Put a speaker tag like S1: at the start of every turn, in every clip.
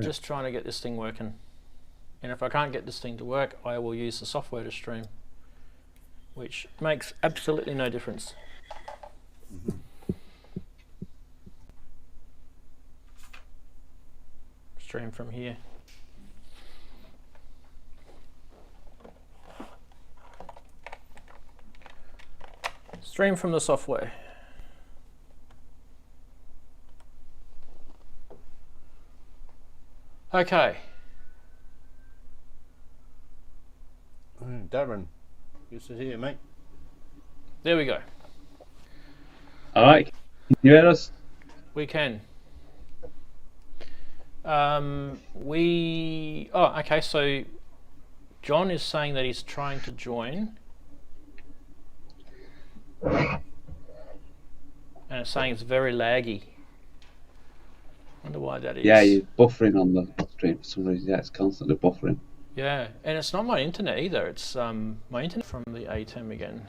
S1: just trying to get this thing working. And if I can't get this thing to work, I will use the software to stream, which makes absolutely no difference. Stream from here. Stream from the software. Okay.
S2: Darren, good to see you, mate.
S1: There we go.
S3: All right. Can you hear us?
S1: We can. Oh, okay, so John is saying that he's trying to join. And it's saying it's very laggy. Wonder why that is.
S3: Yeah, you're buffering on the stream for some reason. Yeah, it's constantly buffering.
S1: Yeah, and it's not my internet either. It's my internet from the ATEM again.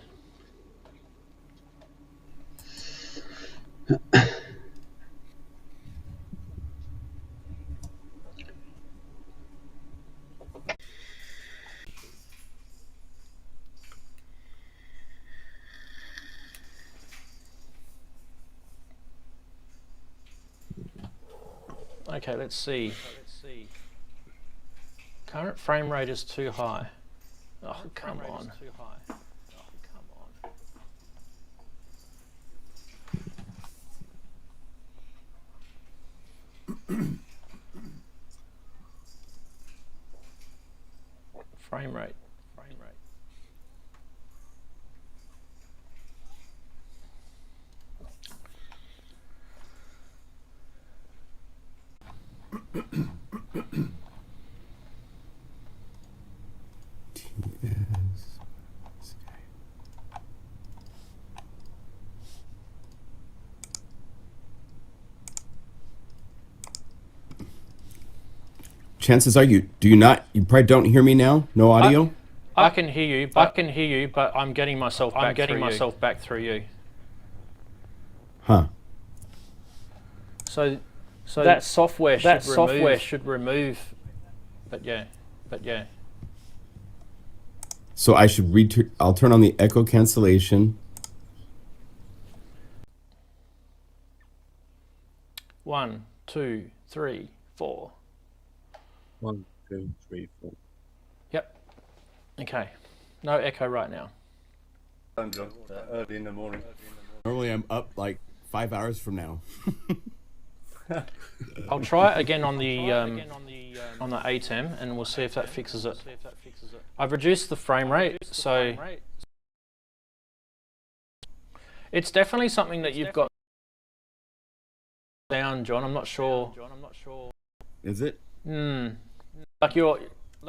S1: Okay, let's see. Current frame rate is too high. Oh, come on. Frame rate.
S4: Chances are you probably don't hear me now? No audio?
S1: I can hear you, but I'm getting myself back through you.
S4: Huh.
S1: So that software should remove. But yeah.
S4: So I should I'll turn on the echo cancellation.
S1: 1, 2, 3, 4.
S2: 1, 2, 3, 4.
S1: Yep. Okay. No echo right now.
S2: I'm John. Early in the morning.
S4: Normally I'm up like 5 hours from now.
S1: I'll try it again on the ATEM, and we'll see if that fixes it. I've reduced the frame rate, so it's definitely something that you've got down, John. I'm not sure.
S4: Is it?
S1: Like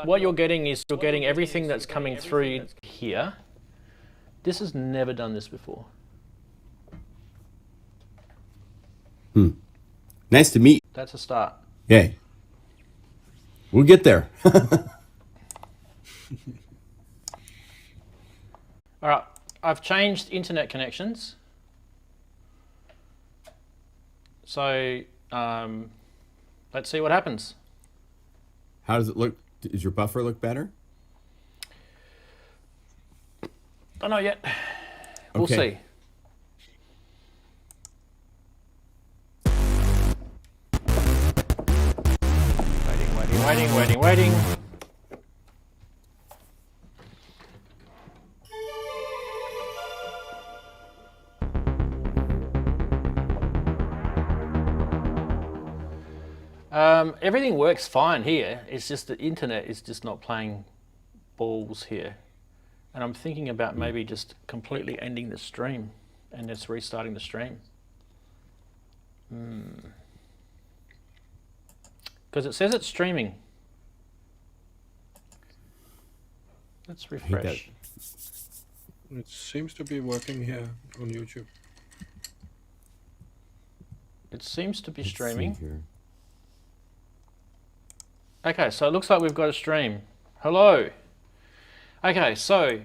S1: what you're getting is you're getting everything that's coming through here. This has never done this before.
S4: Nice to meet you.
S1: That's a start.
S4: Yay. We'll get there.
S1: All right, I've changed internet connections. So let's see what happens.
S4: How does it look? Does your buffer look better?
S1: Don't know yet. We'll see. Waiting. Everything works fine here. It's just the internet is just not playing balls here. And I'm thinking about maybe just completely ending the stream and just restarting the stream. Because it says it's streaming. Let's refresh.
S5: It seems to be working here on YouTube.
S1: It seems to be streaming. Okay, so it looks like we've got a stream. Hello. Okay, so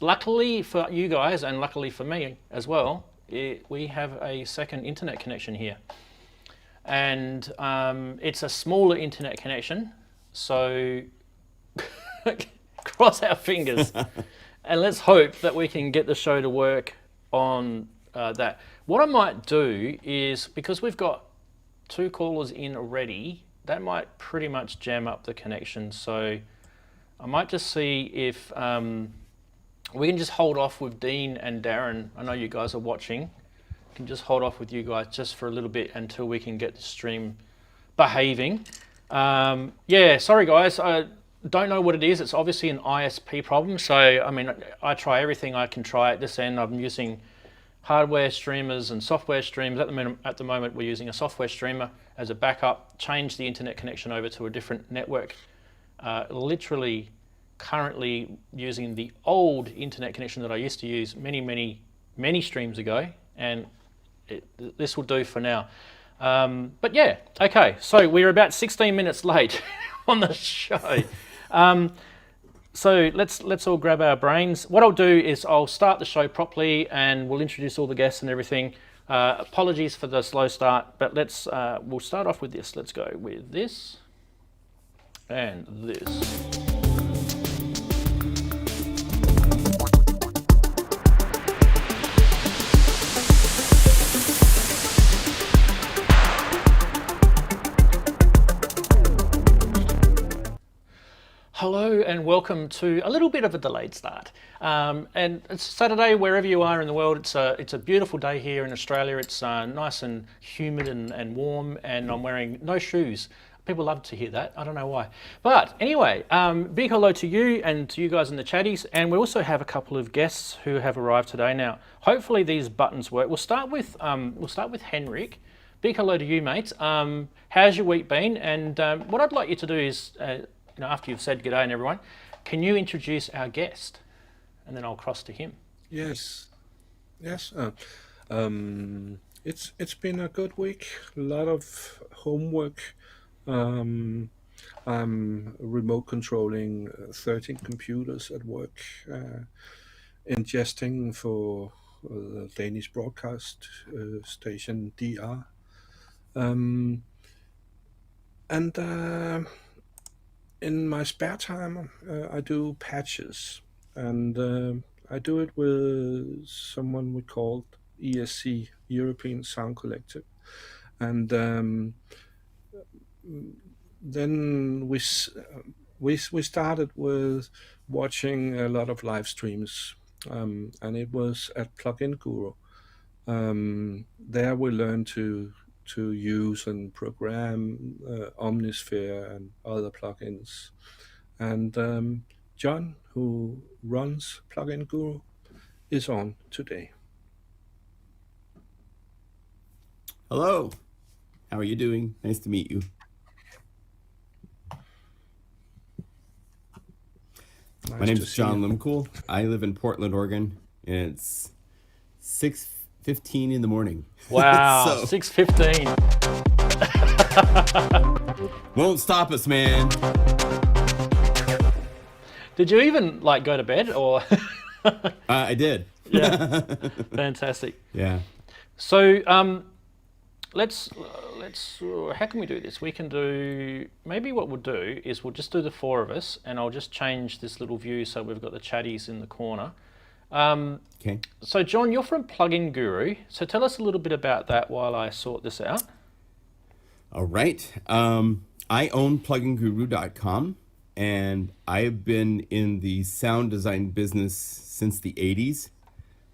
S1: luckily for you guys and luckily for me as well, we have a second internet connection here. and it's a smaller internet connection. So cross our fingers, and let's hope that we can get the show to work on that. What I might do is, because we've got 2 callers in already, that might pretty much jam up the connection. So I might just see if we can just hold off with Dean and Darren. I know you guys are watching. Can just hold off with you guys just for a little bit until we can get the stream behaving. Yeah, sorry guys, I don't know what it is. It's obviously an ISP problem. So, I mean, I try everything I can try at this end. I'm using hardware streamers and software streamers. At the moment, we're using a software streamer as a backup, change the internet connection over to a different network. Literally currently using the old internet connection that I used to use many streams ago, and this will do for now. But yeah, okay, so we're about 16 minutes late on the show. So let's all grab our brains. What I'll do is I'll start the show properly and we'll introduce all the guests and everything. Apologies for the slow start, but we'll start off with this. Let's go with this and this. Hello and welcome to a little bit of a delayed start. And it's Saturday, wherever you are in the world. It's a beautiful day here in Australia. It's nice and humid and warm, and I'm wearing no shoes. People love to hear that. I don't know why. But anyway, big hello to you and to you guys in the chatties. And we also have a couple of guests who have arrived today. Now, hopefully these buttons work. We'll start with Henrik. Big hello to you, mate. How's your week been? And what I'd like you to do is, after you've said g'day and everyone, can you introduce our guest? And then I'll cross to him.
S5: Yes. It's been a good week. A lot of homework. I'm remote controlling 13 computers at work, ingesting for the Danish broadcast station DR. In my spare time, I do patches, and I do it with someone we called ESC, European Sound Collective. And then we started with watching a lot of live streams, and it was at Plugin Guru. There we learned to use and program Omnisphere and other plugins. And John, who runs Plugin Guru, is on today.
S4: Hello. How are you doing? Nice to meet you. My name is John Limcool. I live in Portland, Oregon, and it's 6:15 in the morning.
S1: Wow, 6:15.
S4: Won't stop us, man.
S1: Did you even go to bed or?
S4: I did.
S1: Yeah, fantastic.
S4: Yeah.
S1: So let's how can we do this? We can do, maybe what we'll do is we'll just do the 4 of us, and I'll just change this little view so we've got the chatties in the corner.
S4: Okay.
S1: So John, you're from Plugin Guru. So tell us a little bit about that while I sort this out.
S4: All right. I own pluginguru.com, and I've been in the sound design business since the 80s.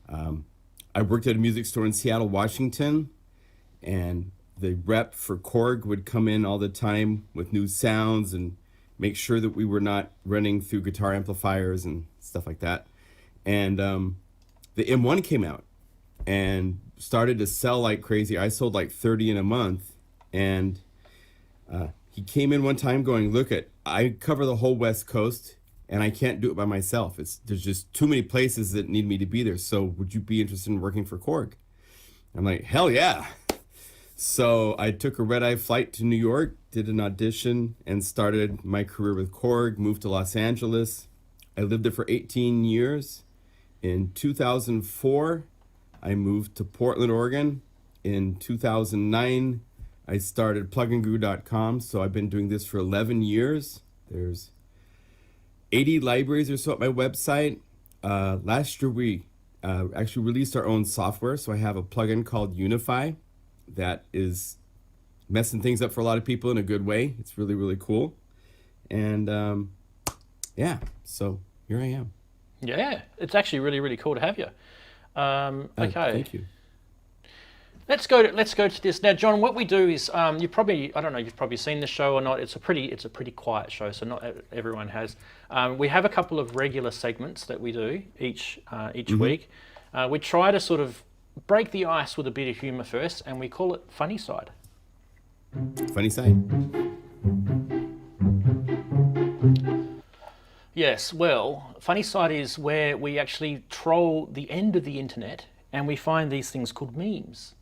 S4: I worked at a music store in Seattle, Washington, and the rep for Korg would come in all the time with new sounds and make sure that we were not running through guitar amplifiers and stuff like that. And the M1 came out and started to sell like crazy. I sold like 30 in a month. And he came in one time going, look, I cover the whole West Coast and I can't do it by myself. There's just too many places that need me to be there. So would you be interested in working for Korg? I'm like, hell yeah. So I took a red-eye flight to New York, did an audition, and started my career with Korg, moved to Los Angeles. I lived there for 18 years. In 2004, I moved to Portland, Oregon. In 2009, I started pluginguru.com, so I've been doing this for 11 years. There's 80 libraries or so at my website. Last year we actually released our own software, so I have a plugin called Unify that is messing things up for a lot of people in a good way. It's really, really cool. And yeah, so here I am.
S1: Yeah, it's actually really, really cool to have you. Okay.
S4: Thank you.
S1: Let's go to this now, John. What we do is, I don't know, you've probably seen the show or not. It's a pretty quiet show, so not everyone has. We have a couple of regular segments that we do each week. We try to sort of break the ice with a bit of humour first, and we call it Funny Side.
S4: Funny side.
S1: Yes, well, Funny Side is where we actually troll the end of the internet, and we find these things called memes.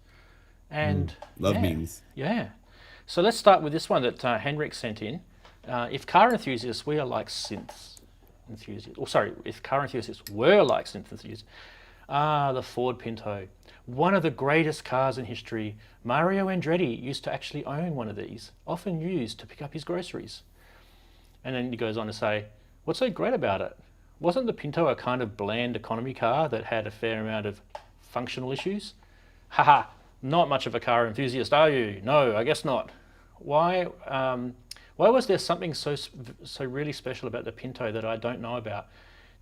S1: And
S4: Love memes.
S1: Yeah. So let's start with this one that Henrik sent in. If car enthusiasts, we are like synths enthusiasts. If car enthusiasts were like synth enthusiasts. The Ford Pinto. One of the greatest cars in history. Mario Andretti used to actually own one of these, often used to pick up his groceries. And then he goes on to say, what's so great about it? Wasn't the Pinto a kind of bland economy car that had a fair amount of functional issues? Haha. Not much of a car enthusiast, are you? No, I guess not. Why was there something so really special about the Pinto that I don't know about?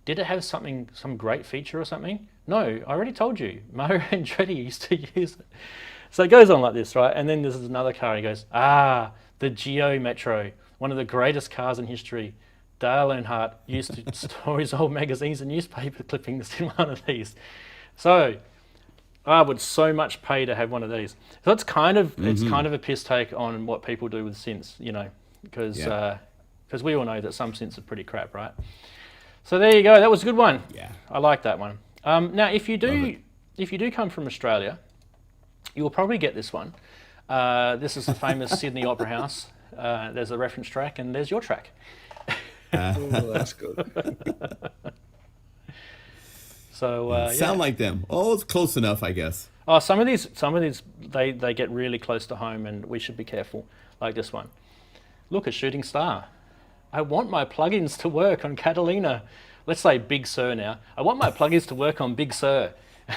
S1: Did it have some great feature or something? No, I already told you. Mario Andretti used to use it. So it goes on like this, right? And then there's another car, and he goes, the Geo Metro, one of the greatest cars in history. Dale Earnhardt used to store his old magazines and newspaper clippings in one of these. So I would so much pay to have one of these. So it's kind of a piss take on what people do with synths, you know, because we all know that some synths are pretty crap, right? So there you go. That was a good one.
S4: Yeah,
S1: I like that one. Now, if you do come from Australia, you will probably get this one. This is the famous Sydney Opera House. There's a reference track, and there's your track.
S5: Oh, that's good.
S1: So
S4: sound like them. Oh, it's close enough, I guess.
S1: Oh, some of these, they get really close to home, and we should be careful. Like this one. Look, a shooting star. I want my plugins to work on Catalina. Let's say Big Sur now. I want my plugins to work on Big Sur.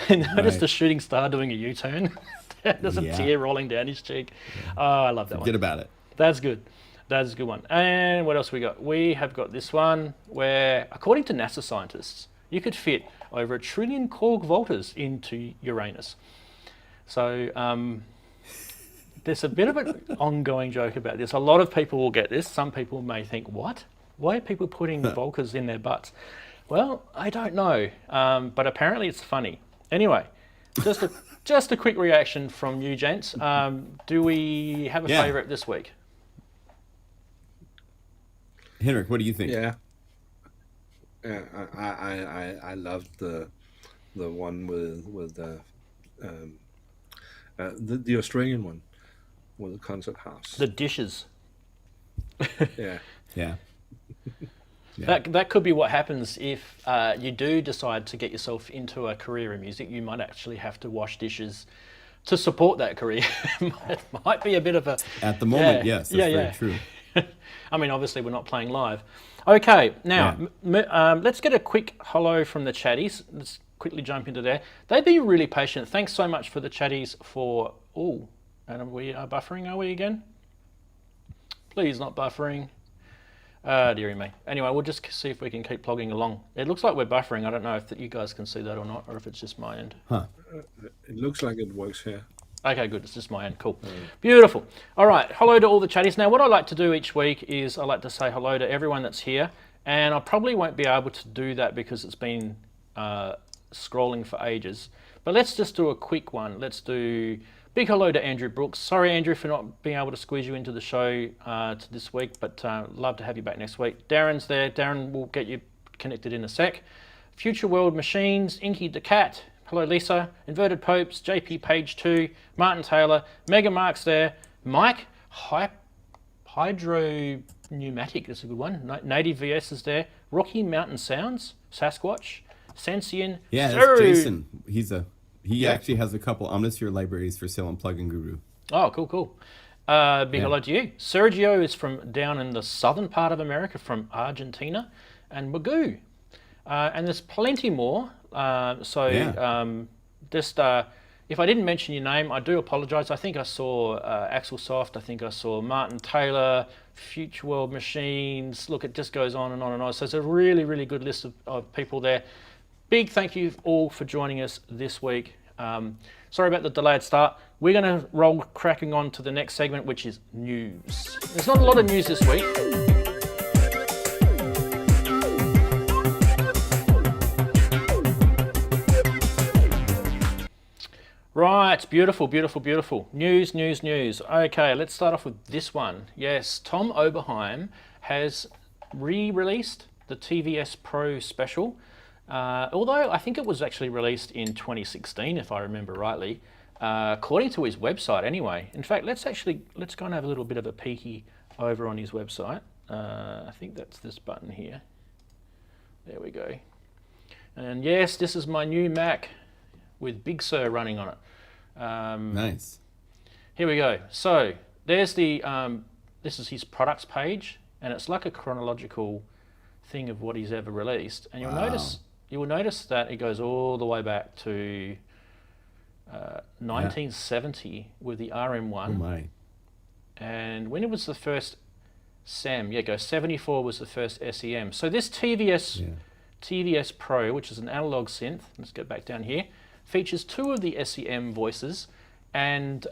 S1: And notice the shooting star doing a U-turn. There's a tear rolling down his cheek. Oh, I love that one.
S4: Forget about it.
S1: That's good. That's a good one. And what else we got? We have got this one where, according to NASA scientists, you could fit over 1 trillion Korg volters into Uranus. So there's a bit of an ongoing joke about this. A lot of people will get this. Some people may think, what? Why are people putting volters in their butts? Well, I don't know, but apparently it's funny. Anyway, just a quick reaction from you gents. Do we have a favourite this week?
S4: Henrik, what do you think?
S5: Yeah. I loved the one with the Australian one with the concert house.
S1: The dishes.
S5: Yeah.
S4: Yeah.
S1: That could be what happens if you do decide to get yourself into a career in music. You might actually have to wash dishes to support that career. It might be a bit of a...
S4: At the moment, yes, that's very true.
S1: I mean, obviously we're not playing live. Okay, now let's get a quick hello from the chatties. Let's quickly jump into there. They've been really patient. Thanks so much for the chatties for... Oh, and we are buffering, are we again? Please not buffering. Dearie me. Anyway, we'll just see if we can keep plugging along. It looks like we're buffering. I don't know if you guys can see that or not, or if it's just my end.
S4: Huh.
S5: It looks like it works here.
S1: Okay, good. It's just my end. Cool. Beautiful. All right. Hello to all the chatties. Now, what I like to do each week is I like to say hello to everyone that's here. And I probably won't be able to do that because it's been scrolling for ages. But let's just do a quick one. Let's do big hello to Andrew Brooks. Sorry, Andrew, for not being able to squeeze you into the show this week, but love to have you back next week. Darren's there. Darren will get you connected in a sec. Future World Machines, Inky the Cat. Hello, Lisa. Inverted Popes, JP Page 2, Martin Taylor, Mega Mark's there. Mike, Hydro Pneumatic, that's a good one. Native VS is there. Rocky Mountain Sounds, Sasquatch, Sensian.
S4: Yeah, that's Jason. He actually has a couple Omnisphere libraries for sale on Plugin Guru.
S1: Oh, cool. Big hello to you. Sergio is from down in the southern part of America, from Argentina, and Magoo. And there's plenty more. If I didn't mention your name, I do apologise. I think I saw Axelsoft. I think I saw Martin Taylor, Future World Machines. Look, it just goes on and on and on. So it's a really, really good list of people there. Big thank you all for joining us this week. Sorry about the delayed start. We're going to roll cracking on to the next segment, which is news. There's not a lot of news this week. Right, beautiful, beautiful, beautiful. News, news, news. Okay, let's start off with this one. Yes, Tom Oberheim has re-released the TVS Pro Special, although I think it was actually released in 2016, if I remember rightly, according to his website anyway. In fact, let's go and have a little bit of a peeky over on his website. I think that's this button here. There we go. And yes, this is my new Mac with Big Sur running on it.
S4: Nice.
S1: Here we go. So there's the this is his products page, and it's like a chronological thing of what he's ever released. And you'll notice that it goes all the way back to 1970 with the RM1.
S4: Oh my.
S1: And when it was the first SEM, yeah, 74 was the first SEM. So this TVS Pro, which is an analog synth, let's go back down here, features 2 of the SEM voices. And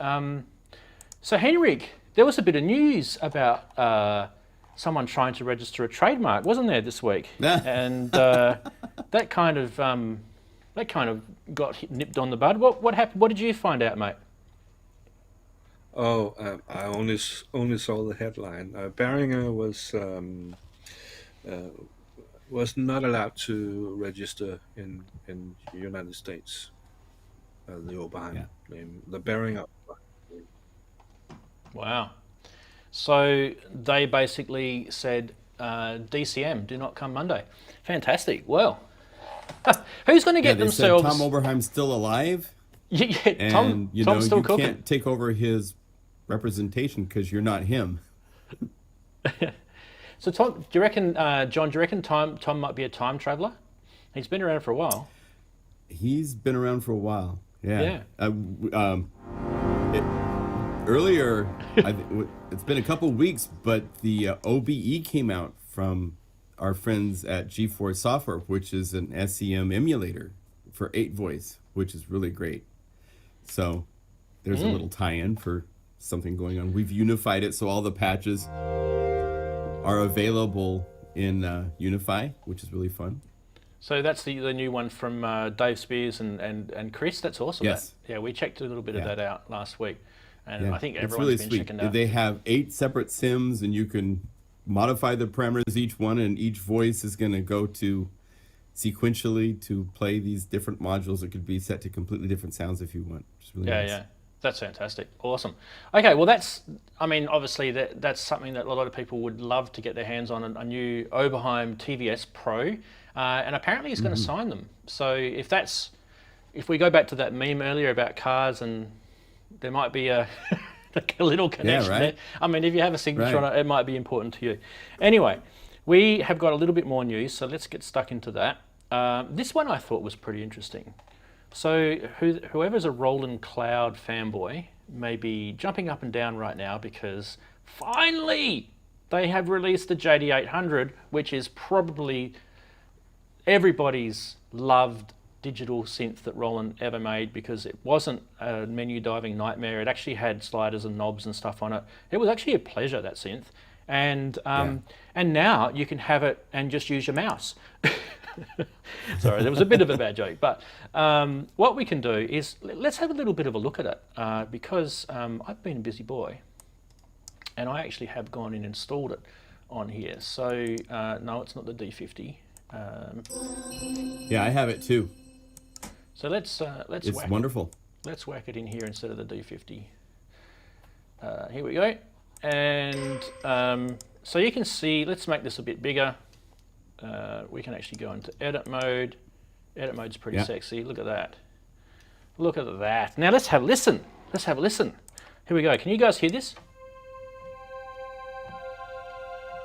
S1: so Henrik, there was a bit of news about someone trying to register a trademark, wasn't there, this week? And that kind of got nipped on the bud. What happened? What did you find out, mate?
S5: Oh, I only saw the headline. Behringer was not allowed to register in the United States. The Oberheim name, the Behringer.
S1: Wow. So they basically said, DCM, do not come Monday. Fantastic. Well, who's going to get themselves...
S4: Said Tom Oberheim's still alive?
S1: Yeah,
S4: Tom's
S1: still
S4: you
S1: cooking.
S4: Can't take over his representation because you're not him.
S1: So Tom, do you reckon, John, Tom might be a time traveller? He's been around for a while.
S4: He's been around for a while. Yeah.
S1: Yeah.
S4: Earlier, it's been a couple weeks, but the OBE came out from our friends at G4 Software, which is an SEM emulator for 8-voice, which is really great. So there's a little tie-in for something going on. We've unified it, so all the patches are available in Unify, which is really fun.
S1: So that's the new one from Dave Spears and Chris. That's awesome.
S4: Yes.
S1: We checked a little bit of that out last week. And I think
S4: it's
S1: everyone's
S4: really
S1: been
S4: sweet.
S1: checking out.
S4: They have 8 separate sims, and you can modify the parameters each one, and each voice is going to go to sequentially to play these different modules. It could be set to completely different sounds if you want. Which is really nice.
S1: Yeah. That's fantastic. Awesome. Okay, well obviously that's something that a lot of people would love to get their hands on, a new Oberheim TVS Pro, and apparently he's going to sign them. So if we go back to that meme earlier about cars, and there might be a little connection there. I mean, if you have a signature on it, it might be important to you. Anyway, we have got a little bit more news, so let's get stuck into that. This one I thought was pretty interesting. So whoever's a Roland Cloud fanboy may be jumping up and down right now because finally they have released the JD800, which is probably everybody's loved digital synth that Roland ever made, because it wasn't a menu diving nightmare. It actually had sliders and knobs and stuff on it. It was actually a pleasure, that synth. And now you can have it and just use your mouse. Sorry, there was a bit of a bad joke, but what we can do is let's have a little bit of a look at it, because I've been a busy boy and I actually have gone and installed it on here. So no, it's not the D50.
S4: Yeah, I have it too.
S1: So let's
S4: it's wonderful.
S1: Let's whack it in here instead of the D50. Here we go. And so you can see, let's make this a bit bigger. We can actually go into edit mode. Edit mode's pretty sexy. Look at that. Look at that. Now let's have a listen. Let's have a listen. Here we go. Can you guys hear this?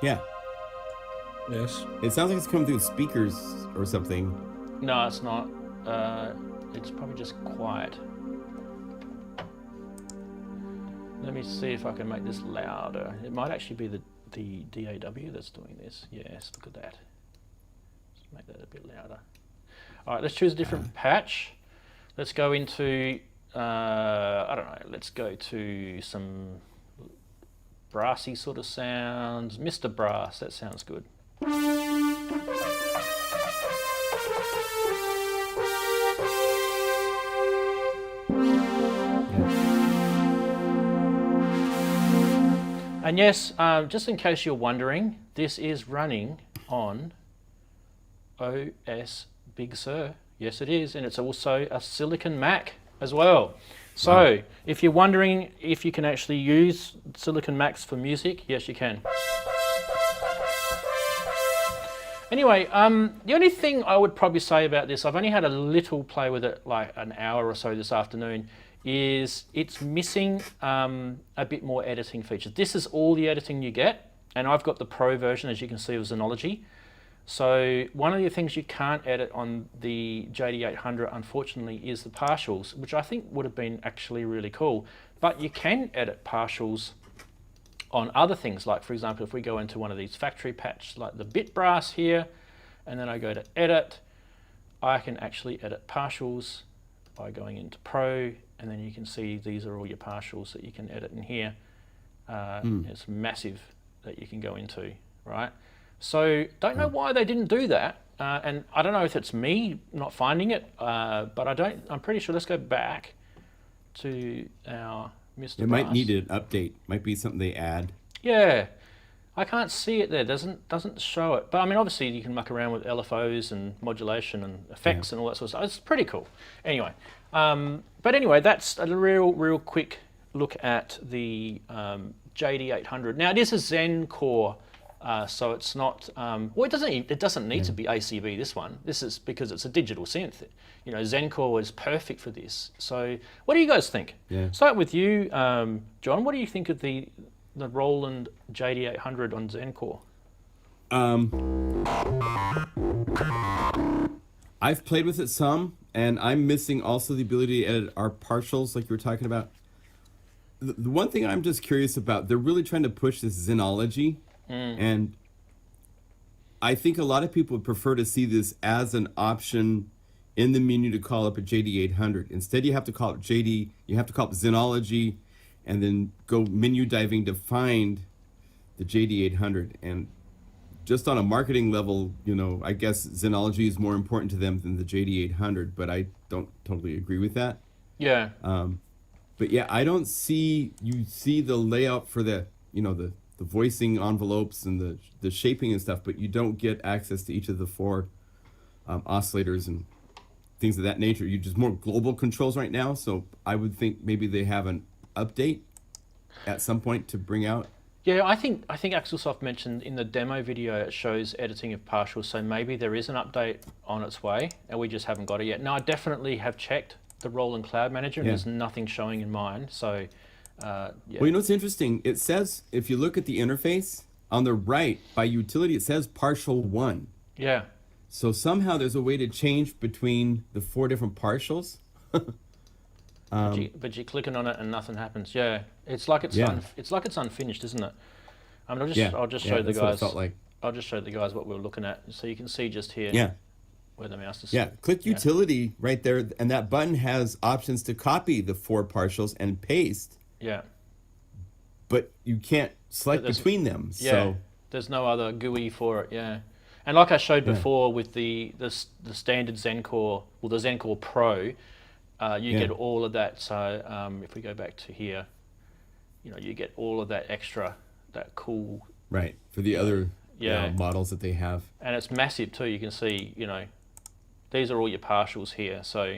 S4: Yeah.
S5: Yes.
S4: It sounds like it's coming through speakers or something.
S1: No, it's not. It's probably just quiet. Let me see if I can make this louder. It might actually be the DAW that's doing this. Yes, look at that. Let's make that a bit louder. All right, let's choose a different patch. Let's go into, I don't know, let's go to some brassy sort of sounds. Mr. Brass, that sounds good. And yes, just in case you're wondering, this is running on OS Big Sur. Yes, it is, and it's also a Silicon Mac as well. So, if you're wondering if you can actually use Silicon Macs for music, yes, you can. Anyway, the only thing I would probably say about this, I've only had a little play with it, like an hour or so this afternoon, is it's missing a bit more editing features. This is all the editing you get, and I've got the Pro version, as you can see, of Xenology. So one of the things you can't edit on the JD800, unfortunately, is the partials, which I think would have been actually really cool. But you can edit partials on other things, like, for example, if we go into one of these factory patches, like the bit brass here, and then I go to edit, I can actually edit partials by going into Pro, and then you can see these are all your partials that you can edit in here. It's massive that you can go into, right? So don't know why they didn't do that, and I don't know if it's me not finding it, but I'm pretty sure. Let's go back to our Mr.
S4: It might
S1: Brass.
S4: need an update. Might be something they add.
S1: Yeah, I can't see it there. Doesn't show it. But I mean, obviously you can muck around with LFOs and modulation and effects and all that sort of stuff. It's pretty cool. Anyway, but anyway, that's a real quick look at the JD800. Now it is a Zen core. So it's not. Well, it doesn't need to be ACB. This one. This is because it's a digital synth. You know, Zencore is perfect for this. So, what do you guys think?
S4: Yeah.
S1: Start with you, John. What do you think of the Roland JD800 on Zencore?
S4: I've played with it some, and I'm missing also the ability to edit our partials, like you were talking about. The one thing I'm just curious about, they're really trying to push this Xenology. And I think a lot of people would prefer to see this as an option in the menu to call up a JD800. Instead, you have to call it Xenology, and then go menu diving to find the JD800. And just on a marketing level, you know, I guess Xenology is more important to them than the JD800, but I don't totally agree with that.
S1: Yeah.
S4: But yeah, I don't see, you see the layout for the, you know, the voicing envelopes and the shaping and stuff, but you don't get access to each of the four oscillators and things of that nature. You just more global controls right now, so I would think maybe they have an update at some point to bring out.
S1: Yeah, I think Axelsoft mentioned in the demo video it shows editing of partials, so maybe there is an update on its way, and we just haven't got it yet. Now, I definitely have checked the Roland Cloud Manager, and there's nothing showing in mine, so... yeah.
S4: Well, you know what's interesting? It says, if you look at the interface, on the right, by utility, it says partial 1.
S1: Yeah.
S4: So somehow there's a way to change between the 4 different partials.
S1: But you're clicking on it and nothing happens. Yeah. It's like it's it's like it's unfinished, isn't it? I mean, I'll just show the
S4: that's what
S1: guys.
S4: it felt like.
S1: I'll just show the guys what we're looking at, so you can see just here where the mouse is.
S4: Yeah, click utility right there, and that button has options to copy the 4 partials and paste.
S1: Yeah.
S4: But you can't select between them.
S1: Yeah.
S4: So
S1: There's no other GUI for it. Yeah. And like I showed before with the standard Zencore, well, the Zencore Pro, you get all of that. So if we go back to here, you know, you get all of that extra, that cool.
S4: Right, for the other models that they have.
S1: And it's massive too. You can see, you know, these are all your partials here. So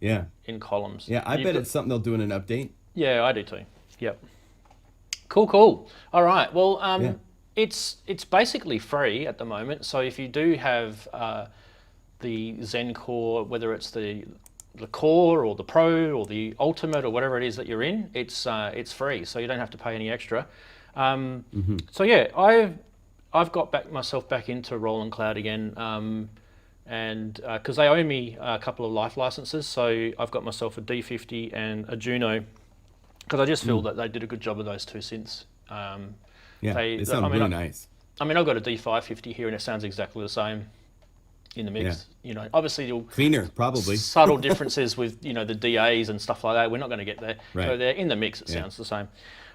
S4: yeah,
S1: in columns.
S4: Yeah, I bet it's something they'll do in an update.
S1: Yeah, I do too. Yep. Cool. All right. Well, it's basically free at the moment. So if you do have the Zencore, whether it's the Core or the Pro or the Ultimate or whatever it is that you're in, it's free. So you don't have to pay any extra. So yeah, I've got myself back into Roland Cloud again, and because they owe me a couple of life licenses, so I've got myself a D50 and a Juno, because I just feel that they did a good job of those two synths.
S4: They sound really nice.
S1: I mean, I've got a D550 here, and it sounds exactly the same in the mix. You know, obviously you'll
S4: cleaner, probably
S1: subtle differences with the DAs and stuff like that. We're not going to get there.
S4: Right.
S1: So in the mix, it sounds the same.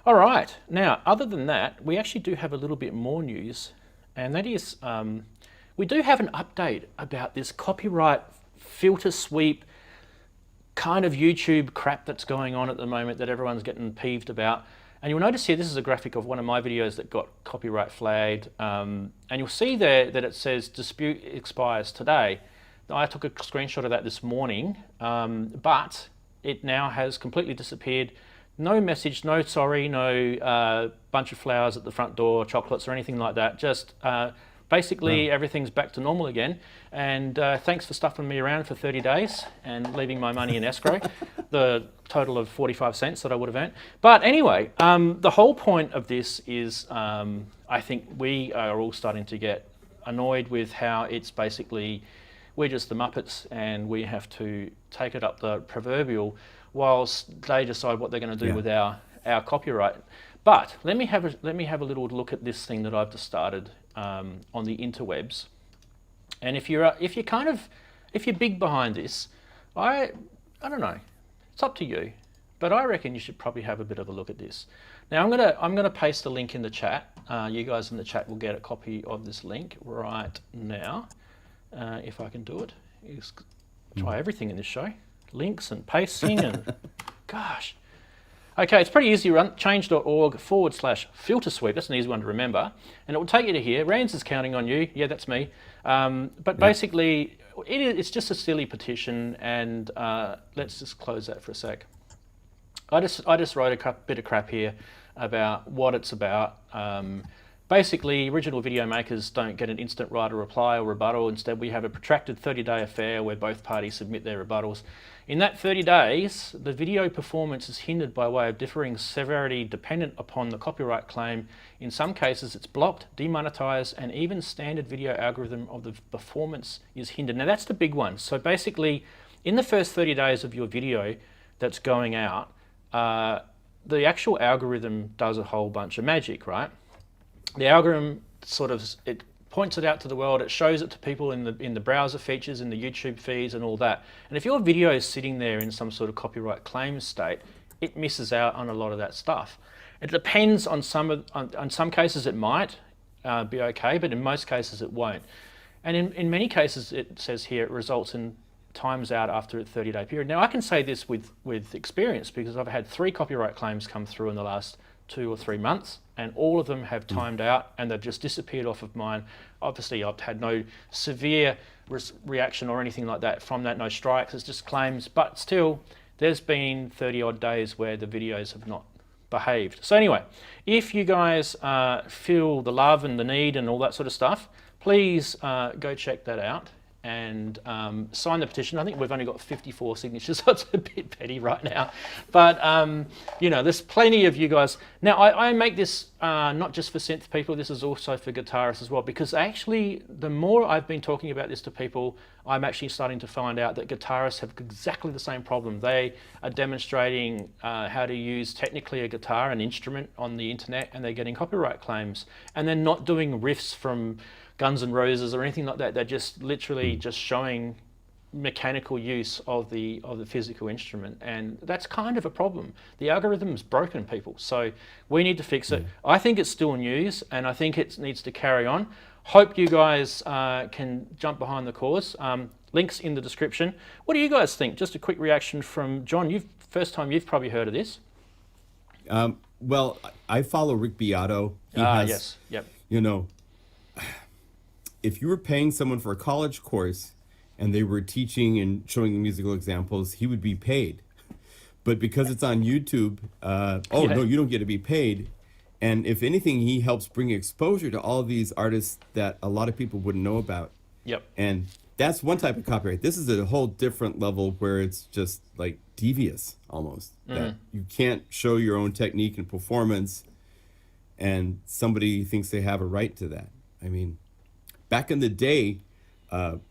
S1: All right. Now, other than that, we actually do have a little bit more news, and that is we do have an update about this copyright filter sweep kind of YouTube crap that's going on at the moment that everyone's getting peeved about. And you'll notice here, this is a graphic of one of my videos that got copyright flagged. And you'll see there that it says dispute expires today. Now, I took a screenshot of that this morning, but it now has completely disappeared. No message, no sorry, no bunch of flowers at the front door, chocolates or anything like that. Just basically everything's back to normal again. And thanks for stuffing me around for 30 days and leaving my money in escrow. The total of 45 cents that I would have earned. But anyway, the whole point of this is I think we are all starting to get annoyed with how it's basically, we're just the Muppets and we have to take it up the proverbial whilst they decide what they're going to do with our copyright. But let me have a little look at this thing that I've just started on the interwebs. And if you're big behind this, I don't know. It's up to you, but I reckon you should probably have a bit of a look at this. Now I'm gonna paste a link in the chat. You guys in the chat will get a copy of this link right now, if I can do it. Try everything in this show, links and pasting and gosh. Okay, it's pretty easy. Run change.org/filter sweep. That's an easy one to remember, and it will take you to here. Rands is counting on you. Yeah, that's me. But basically, it's just a silly petition, and let's just close that for a sec. I just wrote a bit of crap here about what it's about. Basically, original video makers don't get an instant right of reply or rebuttal. Instead, we have a protracted 30-day affair where both parties submit their rebuttals. In that 30 days, the video performance is hindered by way of differing severity dependent upon the copyright claim. In some cases, it's blocked, demonetized, and even standard video algorithm of the performance is hindered. Now, that's the big one. So basically, in the first 30 days of your video that's going out, the actual algorithm does a whole bunch of magic, right? The algorithm it points it out to the world, it shows it to people in the browser features, in the YouTube feeds and all that. And if your video is sitting there in some sort of copyright claim state, it misses out on a lot of that stuff. It depends on some cases it might be okay, but in most cases it won't. And in many cases, it says here, it results in times out after a 30-day period. Now I can say this with experience because I've had 3 copyright claims come through in the last 2 or 3 months, and all of them have timed out and they've just disappeared off of mine. Obviously, I've had no severe reaction or anything like that from that, no strikes, it's just claims, but still, there's been 30 odd days where the videos have not behaved. So anyway, if you guys feel the love and the need and all that sort of stuff, please go check that out and sign the petition. I think we've only got 54 signatures, so it's a bit petty right now. But, there's plenty of you guys. Now, I make this not just for synth people, this is also for guitarists as well, because actually, the more I've been talking about this to people, I'm actually starting to find out that guitarists have exactly the same problem. They are demonstrating how to use technically a guitar, an instrument on the internet, and they're getting copyright claims. And they're not doing riffs from Guns N' Roses or anything like that. They're just literally just showing mechanical use of the physical instrument, and that's kind of a problem. The algorithm's broken, people, so we need to fix it. I think it's still news, and I think it needs to carry on. Hope you guys can jump behind the cause. Links in the description. What do you guys think? Just a quick reaction from John. First time you've probably heard of this.
S4: Well, I follow Rick Beato.
S1: Yes, yep.
S4: If you were paying someone for a college course and they were teaching and showing musical examples, he would be paid. But because it's on YouTube, no, you don't get to be paid. And if anything, he helps bring exposure to all these artists that a lot of people wouldn't know about.
S1: Yep.
S4: And that's one type of copyright. This is a whole different level where it's just like devious almost. That you can't show your own technique and performance and somebody thinks they have a right to that. I mean, back in the day,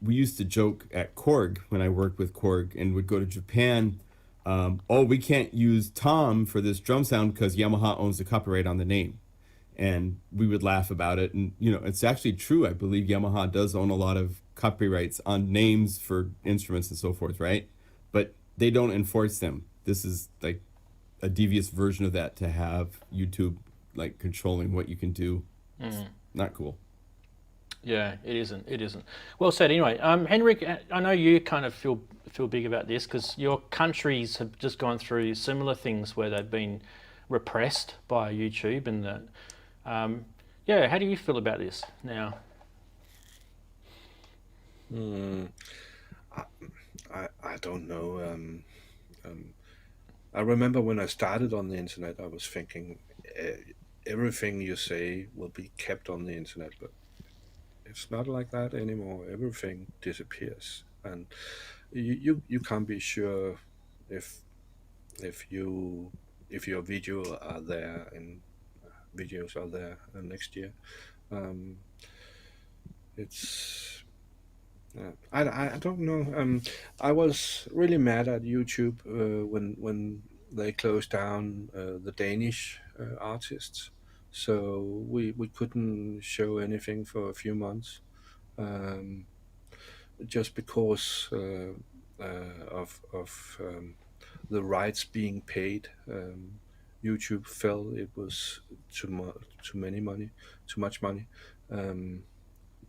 S4: we used to joke at Korg when I worked with Korg and would go to Japan. Oh, we can't use Tom for this drum sound because Yamaha owns the copyright on the name. And we would laugh about it. And, you know, it's actually true. I believe Yamaha does own a lot of copyrights on names for instruments and so forth, right? But they don't enforce them. This is like a devious version of that, to have YouTube like controlling what you can do. Not cool.
S1: Yeah, it isn't. It isn't. Well said. Anyway, Henrik, I know you kind of feel big about this because your countries have just gone through similar things where they've been repressed by YouTube, and that. Yeah, how do you feel about this now?
S5: I don't know. I remember when I started on the internet, I was thinking everything you say will be kept on the internet, but it's not like that anymore. Everything disappears, and you can't be sure if your video are there and videos are there next year. It's I don't know. I was really mad at YouTube when they closed down the Danish artists, so we couldn't show anything for a few months, just because of the rights being paid. YouTube felt it was too much money,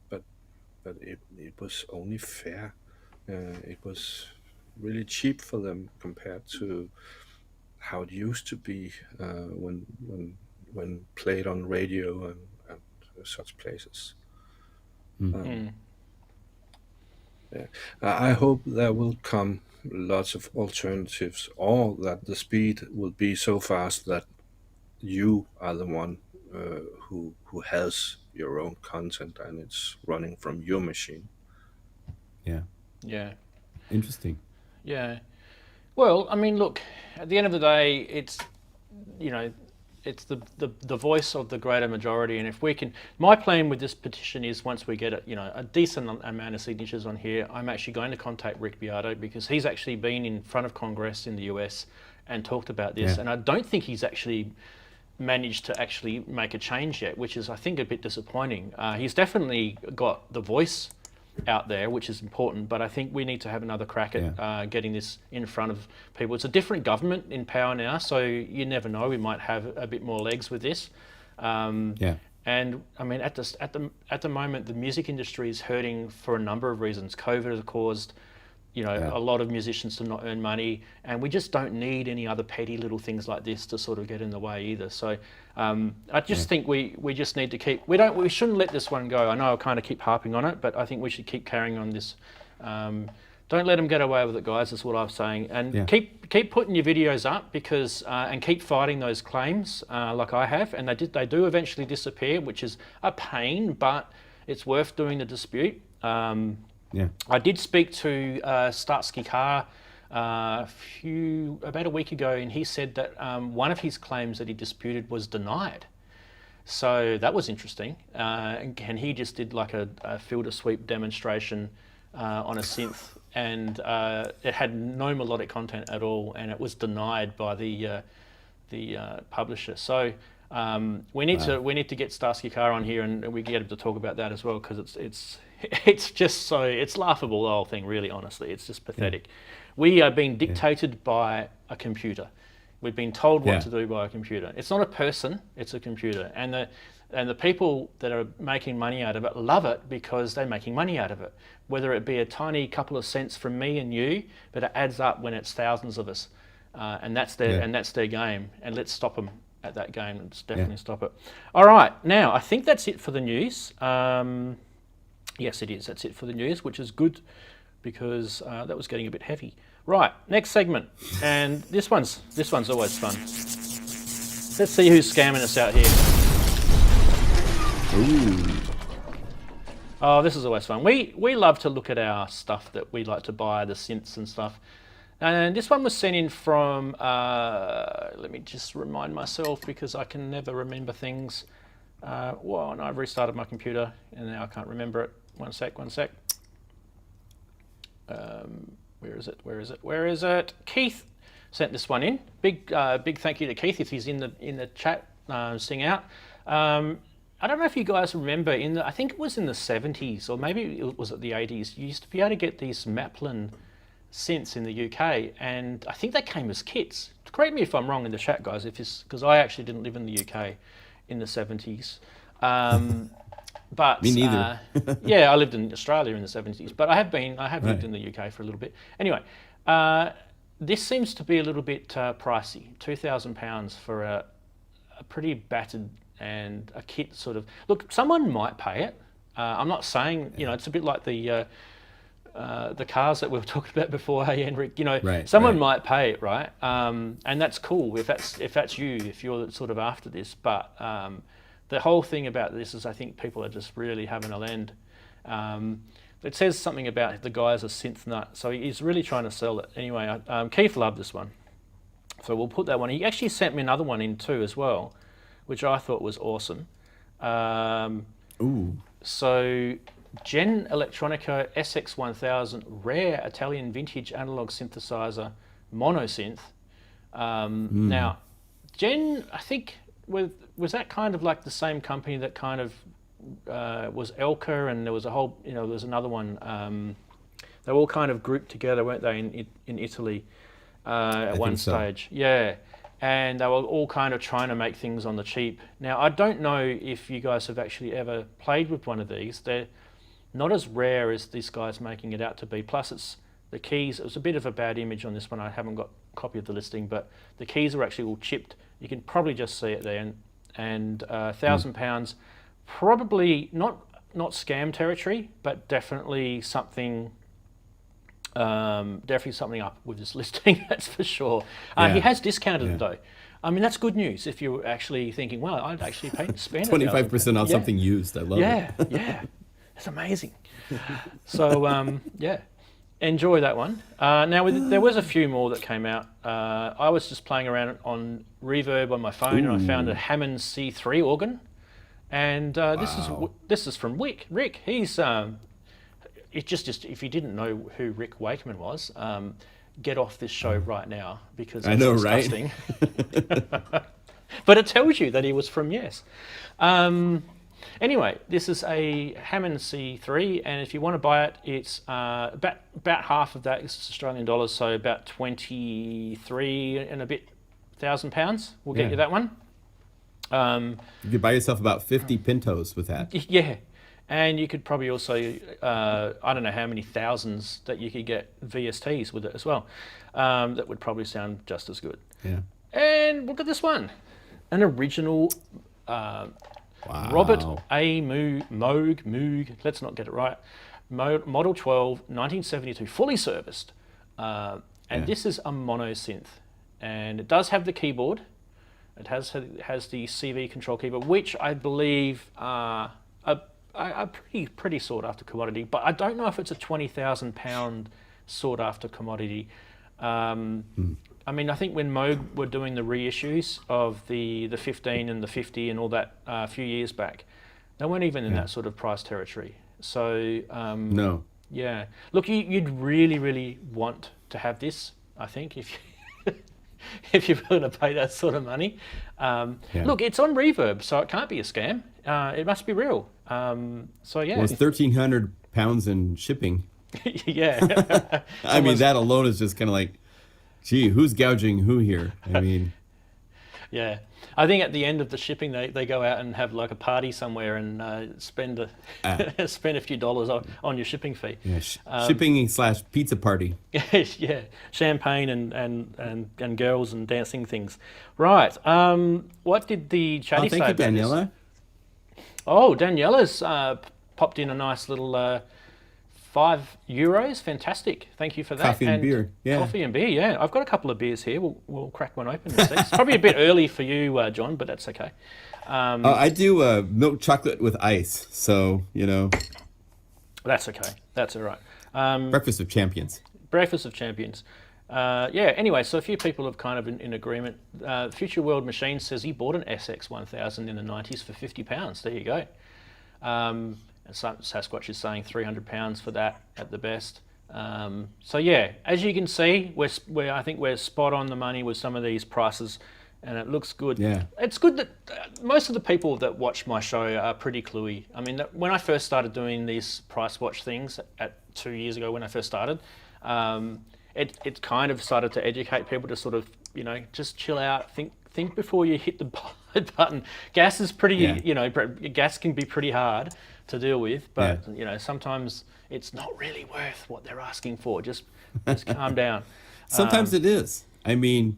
S5: but it was only fair. It was really cheap for them compared to how it used to be when played on radio and such places. Yeah. I hope there will come lots of alternatives, or that the speed will be so fast that you are the one who has your own content and it's running from your machine.
S1: Yeah.
S4: Interesting.
S1: Yeah. Well, I mean, look, at the end of the day, it's, you know, it's the voice of the greater majority, and if we can, my plan with this petition is once we get a decent amount of signatures on here, I'm actually going to contact Rick Beato, because he's actually been in front of Congress in the US and talked about this, and I don't think he's actually managed to actually make a change yet, which is, I think, a bit disappointing. He's definitely got the voice out there, which is important, but I think we need to have another crack at getting this in front of people. It's a different government in power now, so you never know, we might have a bit more legs with this. And I mean, at the moment, the music industry is hurting for a number of reasons. COVID has caused a lot of musicians to not earn money, and we just don't need any other petty little things like this to sort of get in the way either. So I just think we just need to keep, we shouldn't let this one go. I know I kind of keep harping on it, but I think we should keep carrying on this. Don't let them get away with it, guys. That's what I'm saying. And keep putting your videos up, because and keep fighting those claims like I have. And they do eventually disappear, which is a pain, but it's worth doing the dispute. I did speak to Starsky Carr about a week ago, and he said that one of his claims that he disputed was denied. So that was interesting. And he just did like a filter sweep demonstration on a synth, and it had no melodic content at all, and it was denied by the publisher. So we need to get Starsky Carr on here, and we get him to talk about that as well, because it's just it's laughable, the whole thing, really, honestly. It's just pathetic. We are being dictated by a computer. We've been told what to do by a computer. It's not a person, it's a computer. And the people that are making money out of it love it because they're making money out of it. Whether it be a tiny couple of cents from me and you, but it adds up when it's thousands of us. And that's their game. And let's stop them at that game. Let's definitely stop it. All right, now I think that's it for the news. Yes, it is. That's it for the news, which is good, because that was getting a bit heavy. Right, next segment, and this one's always fun. Let's see who's scamming us out here.
S4: Ooh.
S1: Oh, this is always fun. We love to look at our stuff that we like to buy, the synths and stuff, And this one was sent in from, let me just remind myself because I can never remember things. Well, and I've restarted my computer and now I can't remember it. One sec. Where is it? Keith sent this one in. Big thank you to Keith if he's in the chat, sing out. I don't know if you guys remember I think it was in the 70s or maybe it was at the 80s. You used to be able to get these Maplin synths in the UK, and I think they came as kits. Correct me if I'm wrong in the chat, guys, because I actually didn't live in the UK in the 70s. But
S4: Me neither.
S1: yeah, I lived in Australia in the 70s, but I have lived in the UK for a little bit. Anyway, this seems to be a little bit pricey. £2,000 for a pretty battered and a kit sort of. Look, someone might pay it. I'm not saying, it's a bit like the cars that we were talking about before. Hey, Henrik, someone might pay it, right? And that's cool if that's you, if you're sort of after this. But the whole thing about this is I think people are just really having a lend. It says something about the guy is a synth nut, so he's really trying to sell it. Anyway, Keith loved this one, so we'll put that one. He actually sent me another one in too as well, which I thought was awesome.
S4: Ooh.
S1: So Gen Electronica SX1000 rare Italian vintage analog synthesizer monosynth. Now, Gen, I think, was that kind of like the same company that kind of was Elka, and there was a whole, there's another one. They were all kind of grouped together, weren't they, in Italy at one stage? So. Yeah. And they were all kind of trying to make things on the cheap. Now, I don't know if you guys have actually ever played with one of these. They're not as rare as this guy's making it out to be. Plus, it's the keys. It was a bit of a bad image on this one. I haven't got a copy of the listing, but the keys are actually all chipped. You can probably just see it there. And £1,000, probably not scam territory, but definitely something. Definitely something up with this listing, that's for sure. He has discounted it though. I mean, that's good news if you're actually thinking, well, I'd actually spend
S4: 25% off something used. I love it.
S1: Yeah, it's amazing. So, enjoy that one. Now, there was a few more that came out. I was just playing around on Reverb on my phone, and I found a Hammond C3 organ. And this is from Rick. He's... It's just if you didn't know who Rick Wakeman was, get off this show right now because it's disgusting. Right? But it tells you that he was from Yes. Anyway, this is a Hammond C3, and if you want to buy it, it's about half of that is Australian dollars, so about 23 and a bit £1,000. We'll get you that one.
S4: You could buy yourself about 50 Pintos with that.
S1: Yeah. And you could probably also, I don't know how many thousands that you could get VSTs with it as well. That would probably sound just as good.
S4: Yeah.
S1: And look at this one. An original Robert A. Moog, let's not get it right, Model 12, 1972, fully serviced. And this is a mono synth. And it does have the keyboard. It has the CV control keyboard, which I believe are a pretty sought after commodity, but I don't know if it's a £20,000 sought after commodity. I mean, I think when Moog were doing the reissues of the 15 and the 50 and all that a few years back, they weren't even in that sort of price territory. So
S4: no.
S1: Yeah. Look, you'd really, really want to have this, I think, if you're willing to pay that sort of money. Look, it's on Reverb, so it can't be a scam. It must be real. So yeah.
S4: Well, it's £1,300 in shipping.
S1: Yeah.
S4: I mean, that alone is just kind of like, gee, who's gouging who here? I mean.
S1: Yeah. I think at the end of the shipping, they go out and have like a party somewhere and spend a few dollars on your shipping fee.
S4: Yeah, shipping / pizza party.
S1: Yeah, champagne and girls and dancing things. Right. What did the chatty say?
S4: Thank you, Daniela.
S1: Oh, Daniela's popped in a nice little €5. Fantastic. Thank you for that.
S4: Coffee and beer. Yeah.
S1: Coffee and beer, yeah. I've got a couple of beers here. We'll crack one open and see. It's probably a bit early for you, John, but that's okay.
S4: I do milk chocolate with ice, so,
S1: That's okay. That's all right.
S4: Breakfast of champions.
S1: Breakfast of champions. Yeah, anyway, so a few people have kind of in agreement. Future World Machine says he bought an SX1000 in the 90s for £50. There you go. And Sasquatch is saying £300 for that at the best. So yeah, as you can see, I think we're spot on the money with some of these prices, and it looks good.
S4: Yeah.
S1: It's good that most of the people that watch my show are pretty cluey. I mean, when I first started doing these price watch things 2 years ago when I first started, it kind of started to educate people to sort of, just chill out, think before you hit the buy button. Gas is pretty, gas can be pretty hard to deal with, but sometimes it's not really worth what they're asking for. Just calm down.
S4: Sometimes it is. I mean,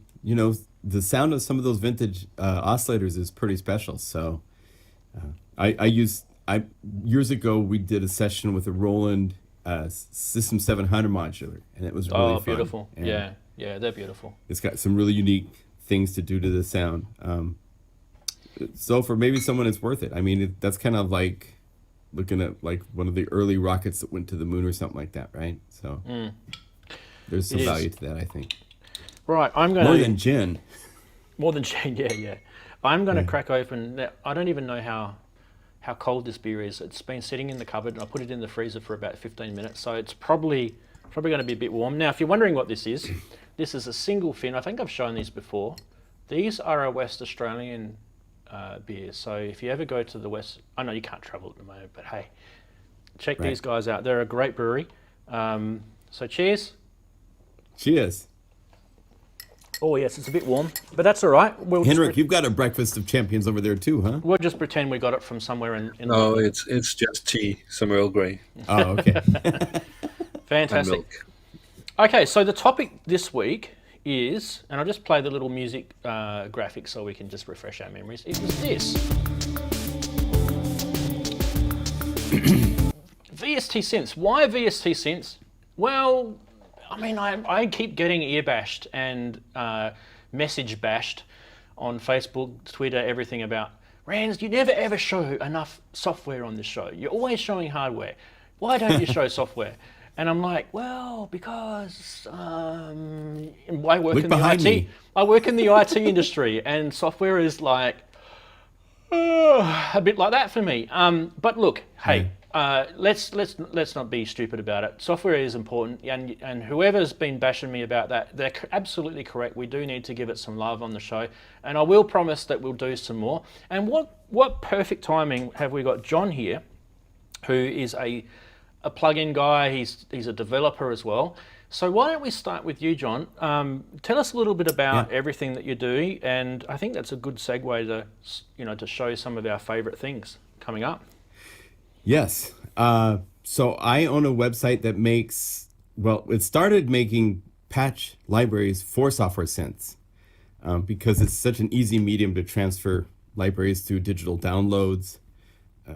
S4: the sound of some of those vintage oscillators is pretty special. So years ago, we did a session with a Roland System 700 modular, and it was really fun.
S1: Beautiful.
S4: And
S1: yeah, they're beautiful.
S4: It's got some really unique things to do to the sound. So for maybe someone, it's worth it. I mean, that's kind of like looking at like one of the early rockets that went to the moon or something like that, right? So there's some value to that, I think.
S1: Right, I'm going to...
S4: More than gin.
S1: More than gin, yeah. I'm going to crack open... I don't even know how cold this beer is. It's been sitting in the cupboard, and I put it in the freezer for about 15 minutes, so it's probably going to be a bit warm. Now, if you're wondering what this is a single fin. I think I've shown these before. These are a West Australian beers, so if you ever go to the West... I know you can't travel at the moment, but hey, check these guys out. They're a great brewery. So cheers.
S4: Cheers.
S1: Oh yes, it's a bit warm, but that's all right.
S4: Henrik, you've got a breakfast of champions over there too, huh?
S1: We'll just pretend we got it from somewhere in
S5: No, it's just tea, some Earl Grey.
S4: Oh, okay.
S1: Fantastic.
S5: And milk.
S1: Okay, so the topic this week is, and I'll just play the little music graphic so we can just refresh our memories. It was this. VST Synths. Why VST Synths? Well, I mean, I keep getting ear bashed and message bashed on Facebook, Twitter, everything about, Rands, you never ever show enough software on this show. You're always showing hardware. Why don't you show software? And I'm like, well, because I work in the IT. I work in the IT industry, and software is like a bit like that for me. But look, hey. Let's not be stupid about it. Software is important, and whoever's been bashing me about that, they're absolutely correct. We do need to give it some love on the show, and I will promise that we'll do some more. And what perfect timing have we got John here, who is a plugin guy. He's a developer as well. So why don't we start with you, John? Tell us a little bit about everything that you do, and I think that's a good segue to show some of our favorite things coming up.
S4: Yes. So I own a website that it started making patch libraries for software synths because it's such an easy medium to transfer libraries through digital downloads.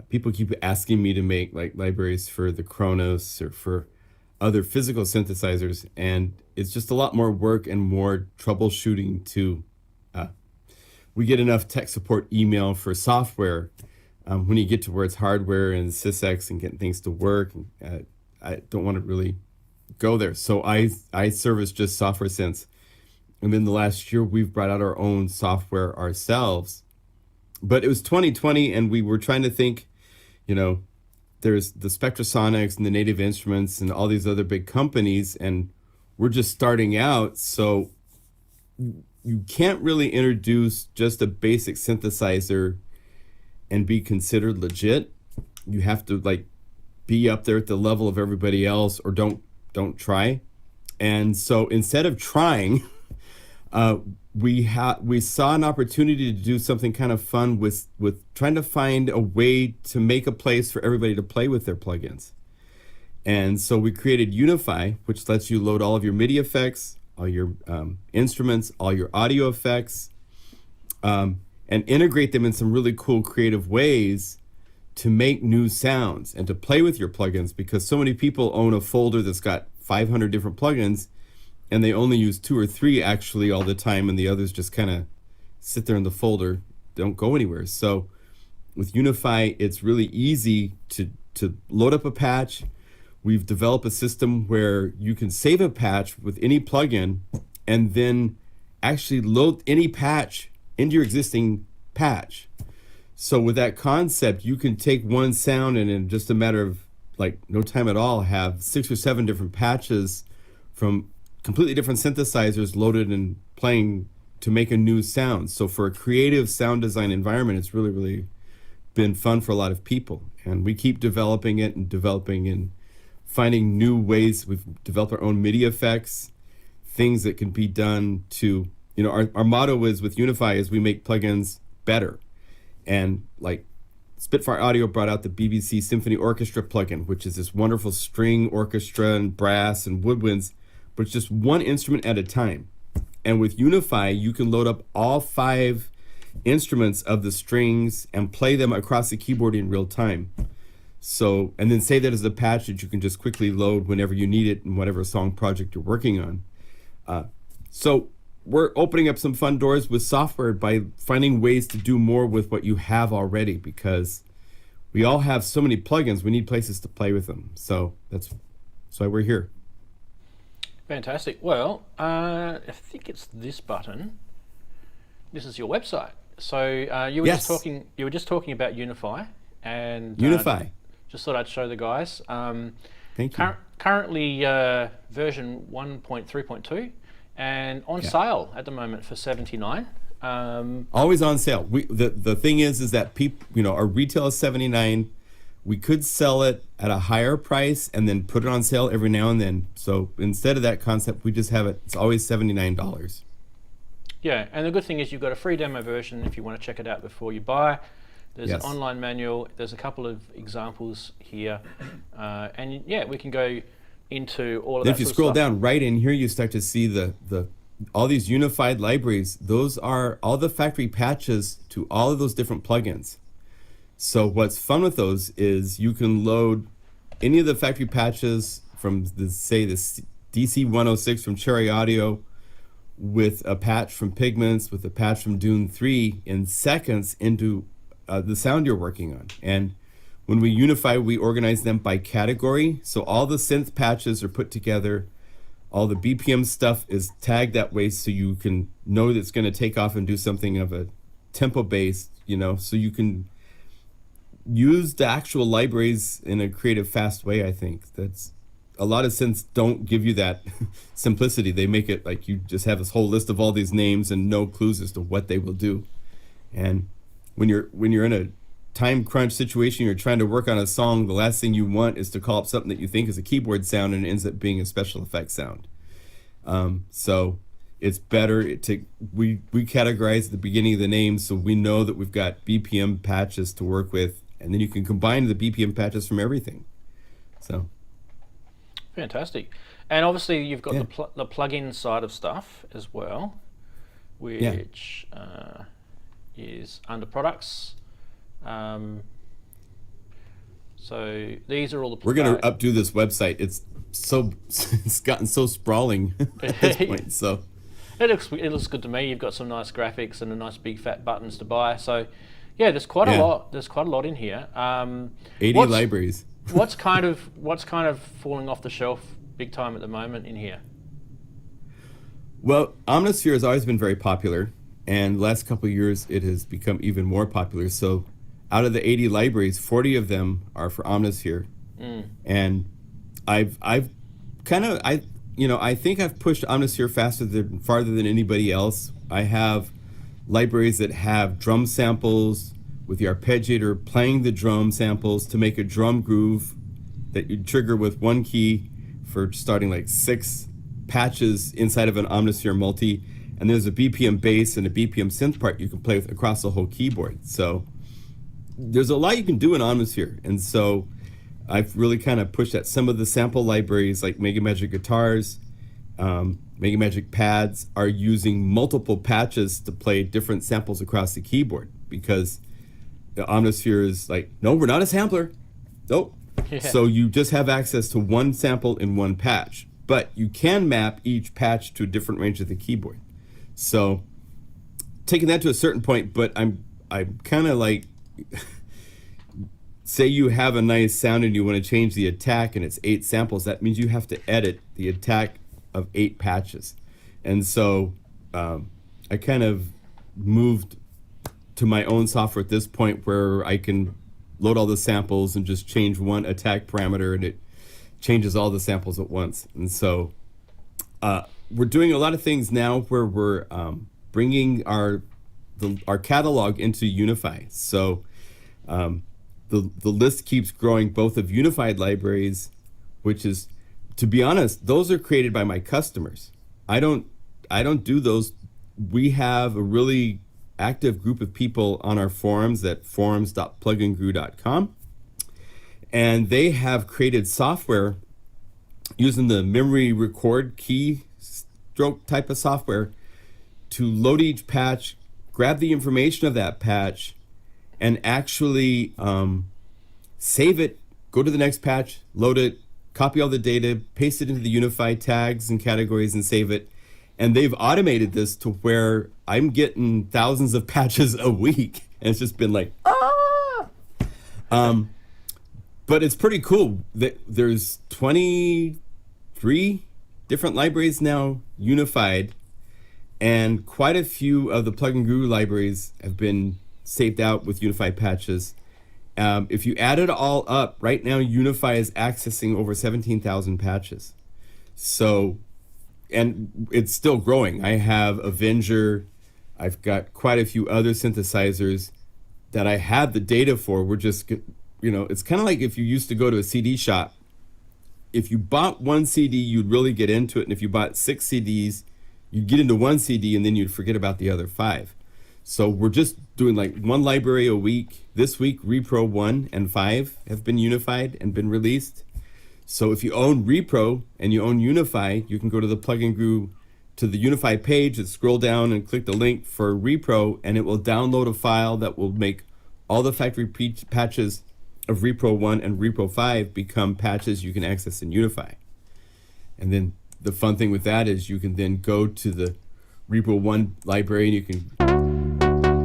S4: People keep asking me to make like libraries for the Kronos or for other physical synthesizers, and it's just a lot more work and more troubleshooting we get enough tech support email for software. When you get to where it's hardware and sysx and getting things to work, I don't want to really go there. So I service just software synths. And then the last year, we've brought out our own software ourselves. But it was 2020, and we were trying to think, there's the Spectrasonics and the Native Instruments and all these other big companies, and we're just starting out. So you can't really introduce just a basic synthesizer and be considered legit. You have to be up there at the level of everybody else, or don't try. And so instead of trying, we saw an opportunity to do something kind of fun with trying to find a way to make a place for everybody to play with their plugins. And so we created Unify, which lets you load all of your MIDI effects, all your instruments, all your audio effects, and integrate them in some really cool creative ways to make new sounds and to play with your plugins, because so many people own a folder that's got 500 different plugins and they only use 2 or 3 actually all the time, and the others just kind of sit there in the folder, don't go anywhere. So with Unify, it's really easy to load up a patch. we've developed a system where you can save a patch with any plugin and then actually load any patch into your existing patch. So with that concept, you can take one sound and in just a matter of like no time at all have 6 or 7 different patches from completely different synthesizers loaded and playing to make a new sound. So for a creative sound design environment, it's really, really been fun for a lot of people. And we keep developing it and developing and finding new ways. We've developed our own MIDI effects, things that can be done to, you know, our motto is with Unify is we make plugins better. And like Spitfire Audio brought out the BBC Symphony Orchestra plugin, which is this wonderful string orchestra and brass and woodwinds, but it's just one instrument at a time. And with Unify, you can load up all 5 instruments of the strings and play them across the keyboard in real time. So, and then save that as a patch that you can just quickly load whenever you need it in whatever song project you're working on. So we're opening up some fun doors with software by finding ways to do more with what you have already, because we all have so many plugins, we need places to play with them. So that's why we're here.
S1: Fantastic. Well, I think it's this button. This is your website. So you were
S4: Yes.
S1: just talking about Unify, and
S4: Unify.
S1: just thought I'd show the guys.
S4: Thank you.
S1: Currently version 1.3.2 and on sale at the moment for $79.
S4: Always on sale. The thing is that people, you know, our retail is $79. We could sell it at a higher price and then put it on sale every now and then. So instead of that concept, we just have it. It's always $79.
S1: Yeah, and the good thing is you've got a free demo version if you want to check it out before you buy. There's
S4: Yes.
S1: an online manual. There's a couple of examples here, and yeah, we can go into all of
S4: Then
S1: that.
S4: if you
S1: sort of
S4: scroll
S1: stuff.
S4: down right in here, you start to see the all these unified libraries. Those are all the factory patches to all of those different plugins. So what's fun with those is you can load any of the factory patches from the DC 106 from Cherry Audio, with a patch from Pigments, with a patch from Dune 3 in seconds into the sound you're working on. And when we unify, we organize them by category. So all the synth patches are put together. All the BPM stuff is tagged that way so you can know that it's going to take off and do something of a tempo based, you know, so you can use the actual libraries in a creative, fast way. I think that's a lot of synths don't give you that simplicity. They make it like you just have this whole list of all these names and no clues as to what they will do. And when you're in a time crunch situation, you're trying to work on a song, the last thing you want is to call up something that you think is a keyboard sound and it ends up being a special effects sound. So it's better we categorize at the beginning of the name so we know that we've got BPM patches to work with, and then you can combine the BPM patches from everything. So
S1: Fantastic. And obviously you've got the plug-in side of stuff as well, which is under products. So these are all the.
S4: We're going to updo this website. It's gotten so sprawling at this point. So
S1: it looks good to me. You've got some nice graphics and a nice big fat buttons to buy. So yeah, there's quite a lot. There's quite a lot in here.
S4: 80 libraries.
S1: what's kind of falling off the shelf big time at the moment in here?
S4: Well, Omnisphere has always been very popular, and the last couple of years it has become even more popular. So out of the 80 libraries, 40 of them are for Omnisphere. And I think I've pushed Omnisphere farther than anybody else. I have libraries that have drum samples with the arpeggiator playing the drum samples to make a drum groove that you trigger with one key for starting like 6 patches inside of an Omnisphere multi. And there's a BPM bass and a BPM synth part you can play with across the whole keyboard. So there's a lot you can do in Omnisphere. And so I've really kind of pushed at some of the sample libraries like Mega Magic guitars, Mega Magic pads are using multiple patches to play different samples across the keyboard, because the Omnisphere is like, no, we're not a sampler. Nope. Yeah. So you just have access to one sample in one patch, but you can map each patch to a different range of the keyboard. So taking that to a certain point, but I'm kind of like say you have a nice sound and you want to change the attack and it's 8 samples, that means you have to edit the attack of 8 patches. And so I kind of moved to my own software at this point where I can load all the samples and just change one attack parameter and it changes all the samples at once. And so we're doing a lot of things now where we're bringing our catalog into Unify. So the list keeps growing, both of unified libraries, which is, to be honest, those are created by my customers. I don't do those. We have a really active group of people on our forums at forums.plugandguru.com, and they have created software using the memory record keystroke type of software to load each patch, grab the information of that patch, and actually save it, go to the next patch, load it, copy all the data, paste it into the unified tags and categories and save it. And they've automated this to where I'm getting thousands of patches a week. And it's just been like, but it's pretty cool. There's 23 different libraries now unified, and quite a few of the Plugin Guru libraries have been saved out with unified patches. If you add it all up, right now Unify is accessing over 17,000 patches. So, and it's still growing. I have Avenger, I've got quite a few other synthesizers that I have the data for. We're just, it's kind of like if you used to go to a CD shop. If you bought one CD, you'd really get into it. And if you bought 6 CDs, you'd get into one CD and then you'd forget about the other 5. So we're just doing like one library a week. This week, Repro 1 and 5 have been unified and been released. So if you own Repro and you own Unify, you can go to the Plugin Guru, to the Unify page and scroll down and click the link for Repro, and it will download a file that will make all the factory patches of Repro 1 and Repro 5 become patches you can access in Unify. And then the fun thing with that is you can then go to the Repro 1 library and you can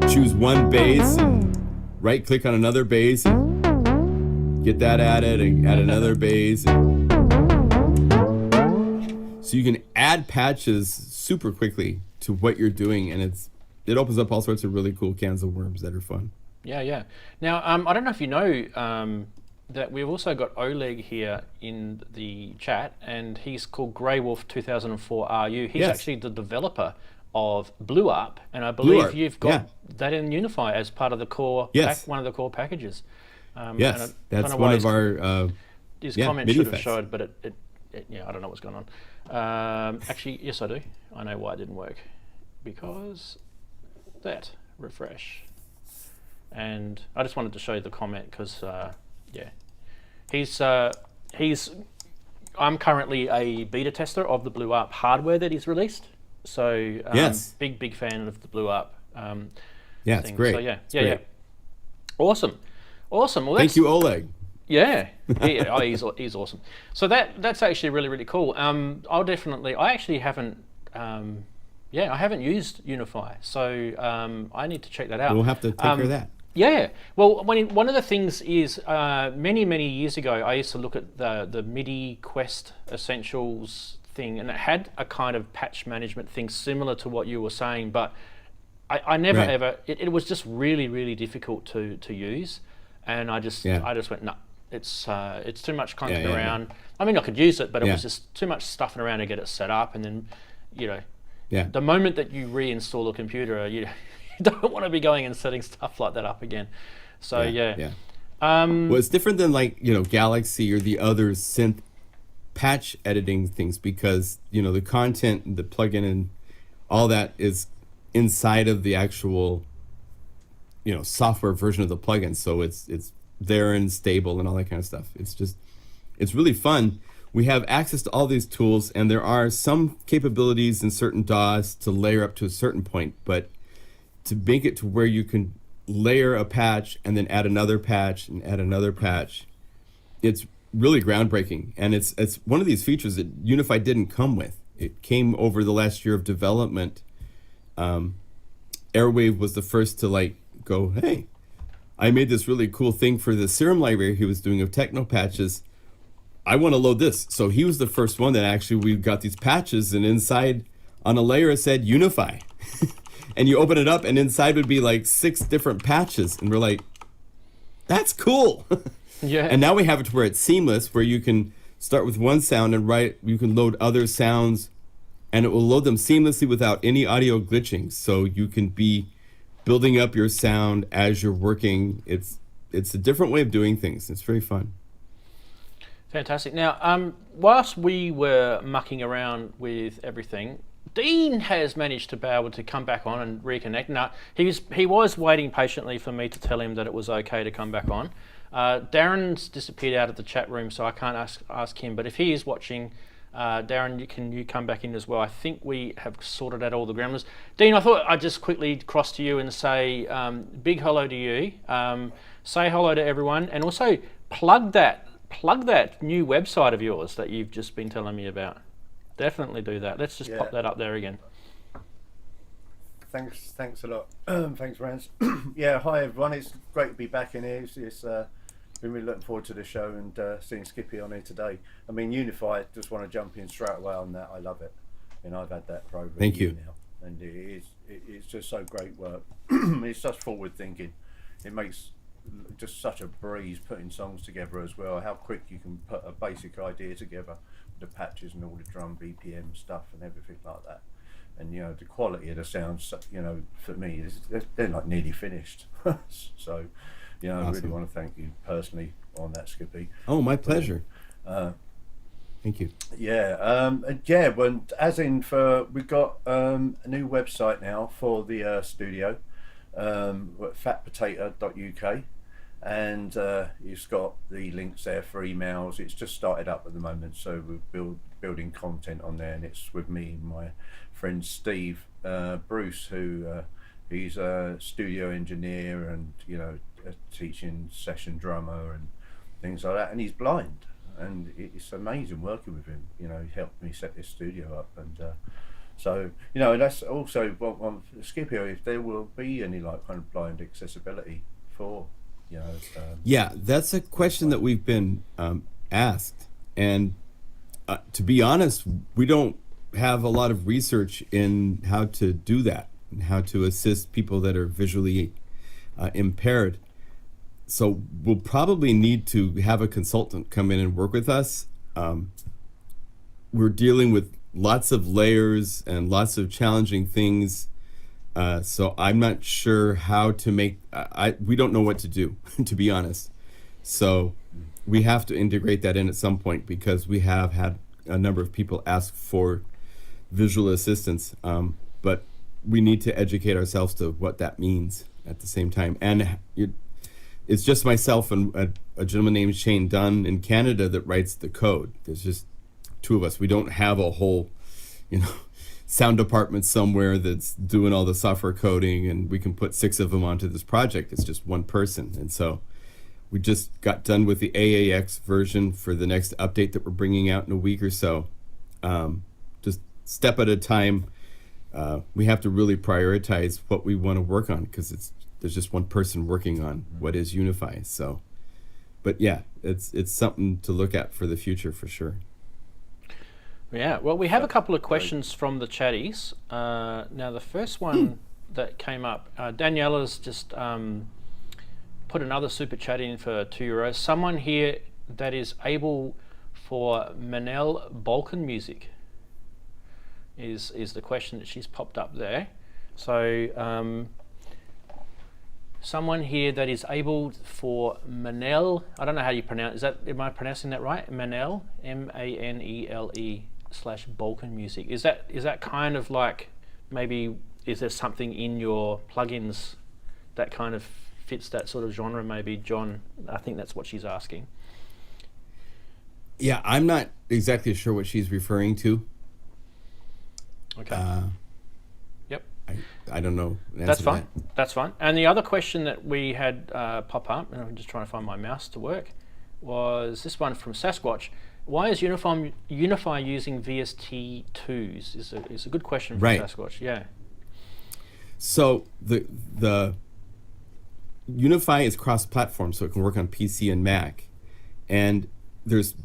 S4: choose one bass and right click on another bass and get that added and add another bass. So you can add patches super quickly to what you're doing, and it opens up all sorts of really cool cans of worms that are fun.
S1: Yeah. Now, I don't know if you know that we've also got Oleg here in the chat, and he's called Grey Wolf 2004 RU. He's actually the developer of Blue Up, and I believe you've got that in Unify as part of the core, one of the core packages.
S4: Yes, that's one of our
S1: his comment should have showed, but it I don't know what's going on. Actually, yes, I do. I know why it didn't work, because refresh. And I just wanted to show you the comment because I'm currently a beta tester of the Blue Up hardware that he's released. So big fan of the Blue Up.
S4: It's great.
S1: So yeah. Awesome. Well,
S4: thank you, Oleg.
S1: Yeah, he's awesome. So that's actually really cool. I actually haven't. I haven't used Unify, so I need to check that out.
S4: We'll have to take care of that.
S1: Yeah. Well, one of the things is many years ago, I used to look at the MIDI Quest Essentials thing, and it had a kind of patch management thing similar to what you were saying, but I never ever. It was just really difficult to use, and I just went no. It's too much clunking around. Yeah. I mean, I could use it, but it was just too much stuffing around to get it set up, and then the moment that you reinstall a computer, you don't want to be going and setting stuff like that up again. So well, it's different than like Galaxy or the other synth patch editing things, because the content and the plugin and all that is inside of the actual software version of the plugin, so it's there and stable and all that kind of stuff. It's really fun. We have access to all these tools, and there are some capabilities in certain DAWs to layer up to a certain point, but to make it to where you can layer a patch and then add another patch and add another patch, it's really groundbreaking. And it's one of these features that Unify didn't come with. It came over the last year of development. Airwave was the first to go, hey,
S4: I made this really cool thing for the Serum library he was doing of techno patches. I want to load this. So he was the first one that actually we got these patches, and inside on a layer it said Unify. And you open it up and inside would be like 6 different patches. And we're like, that's cool.
S1: Yeah.
S4: And now we have it to where it's seamless, where you can start with one sound and you can load other sounds, and it will load them seamlessly without any audio glitching. So you can be building up your sound as you're working. It's a different way of doing things. It's very fun.
S1: Fantastic. Now, whilst we were mucking around with everything, Dean has managed to be able to come back on and reconnect. Now, he was waiting patiently for me to tell him that it was okay to come back on. Darren's disappeared out of the chat room, so I can't ask him. But if he is watching, Darren, can you come back in as well? I think we have sorted out all the gremlins. Dean, I thought I'd just quickly cross to you and say big hello to you. Say hello to everyone, and also plug that new website of yours that you've just been telling me about. Definitely do that. Let's just pop that up there again.
S2: Thanks a lot. Thanks, Rance. Yeah, hi everyone. It's great to be back in here. It's been really looking forward to the show and seeing Skippy on here today. I mean, Unify, just want to jump in straight away on that. I love it. And I've had that program.
S4: Thank you.
S2: Now, and it's just so great work. It's such forward thinking. It makes just such a breeze putting songs together as well. How quick you can put a basic idea together with the patches and all the drum BPM stuff and everything like that. And you know, the quality of the sounds, you know, for me, they're like nearly finished. So, you know,
S4: Awesome.
S2: I really want to thank you personally on that, Skippy.
S4: Oh, my pleasure. Thank you.
S2: Yeah, well, as in we've got a new website now for the studio, fatpotato.uk, and it's got the links there for emails. It's just started up at the moment, so we're building content on there, and it's with me and my friend Steve Bruce, who he's a studio engineer and, you know, a teaching session drummer and things like that, and he's blind, and it's amazing working with him. You know, he helped me set this studio up, and so, you know, that's also one Skippy, if there will be any like kind of blind accessibility for, you know.
S4: Yeah, that's a question that we've been asked, and to be honest, we don't have a lot of research in how to do that and how to assist people that are visually impaired. So we'll probably need to have a consultant come in and work with us. We're dealing with lots of layers and lots of challenging things. So I'm not sure how to make, we don't know what to do, to be honest. So we have to integrate that in at some point, because we have had a number of people ask for visual assistance, but we need to educate ourselves to what that means at the same time. And it's just myself and a gentleman named Shane Dunn in Canada that writes the code. There's just 2 of us. We don't have a whole, you know, sound department somewhere that's doing all the software coding, and we can put 6 of them onto this project. It's just one person. And so we just got done with the AAX version for the next update that we're bringing out in a week or so. Just step at a time. We have to really prioritize what we want to work on, because there's just one person working on what is Unify. So, but yeah, it's something to look at for the future for sure.
S1: Yeah, well, we have a couple of questions from the chatties. Now, the first one that came up, Daniela's just put another super chat in for €2. Someone here that is able for Manel Balkan music is the question that she's popped up there. So someone here that is able for Manel, I don't know how you pronounce, am I pronouncing that right? Manel, M-A-N-E-L-E / Balkan music. Is that kind of like, maybe, is there something in your plugins that kind of fits that sort of genre, maybe, John? I think that's what she's asking.
S4: Yeah, I'm not exactly sure what she's referring to.
S1: Okay.
S4: Yep. I don't know.
S1: That's fine. That's fine. And the other question that we had pop up, and I'm just trying to find my mouse to work, was this one from Sasquatch. Why is Unify using VST 2s? Is a good question from Sasquatch. Yeah.
S4: So the Unify is cross-platform, so it can work on PC and Mac. And there's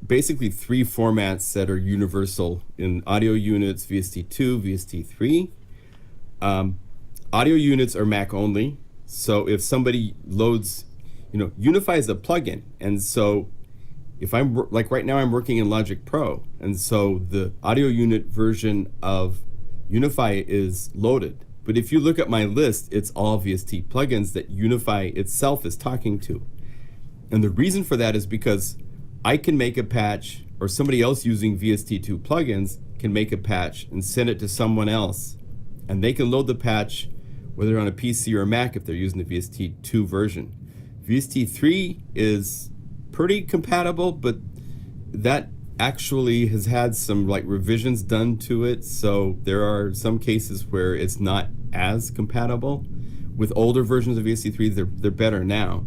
S4: basically 3 formats that are universal in audio units: VST2, VST3. Audio units are Mac only. So if somebody loads, Unify is a plugin. And so if I'm, like right now, I'm working in Logic Pro. And so the audio unit version of Unify is loaded. But if you look at my list, it's all VST plugins that Unify itself is talking to. And the reason for that is because I can make a patch, or somebody else using VST2 plugins can make a patch and send it to someone else. And they can load the patch whether on a PC or a Mac if they're using the VST2 version. VST3 is pretty compatible, but that actually has had some revisions done to it, so there are some cases where it's not as compatible. With older versions of VST3, they're better now,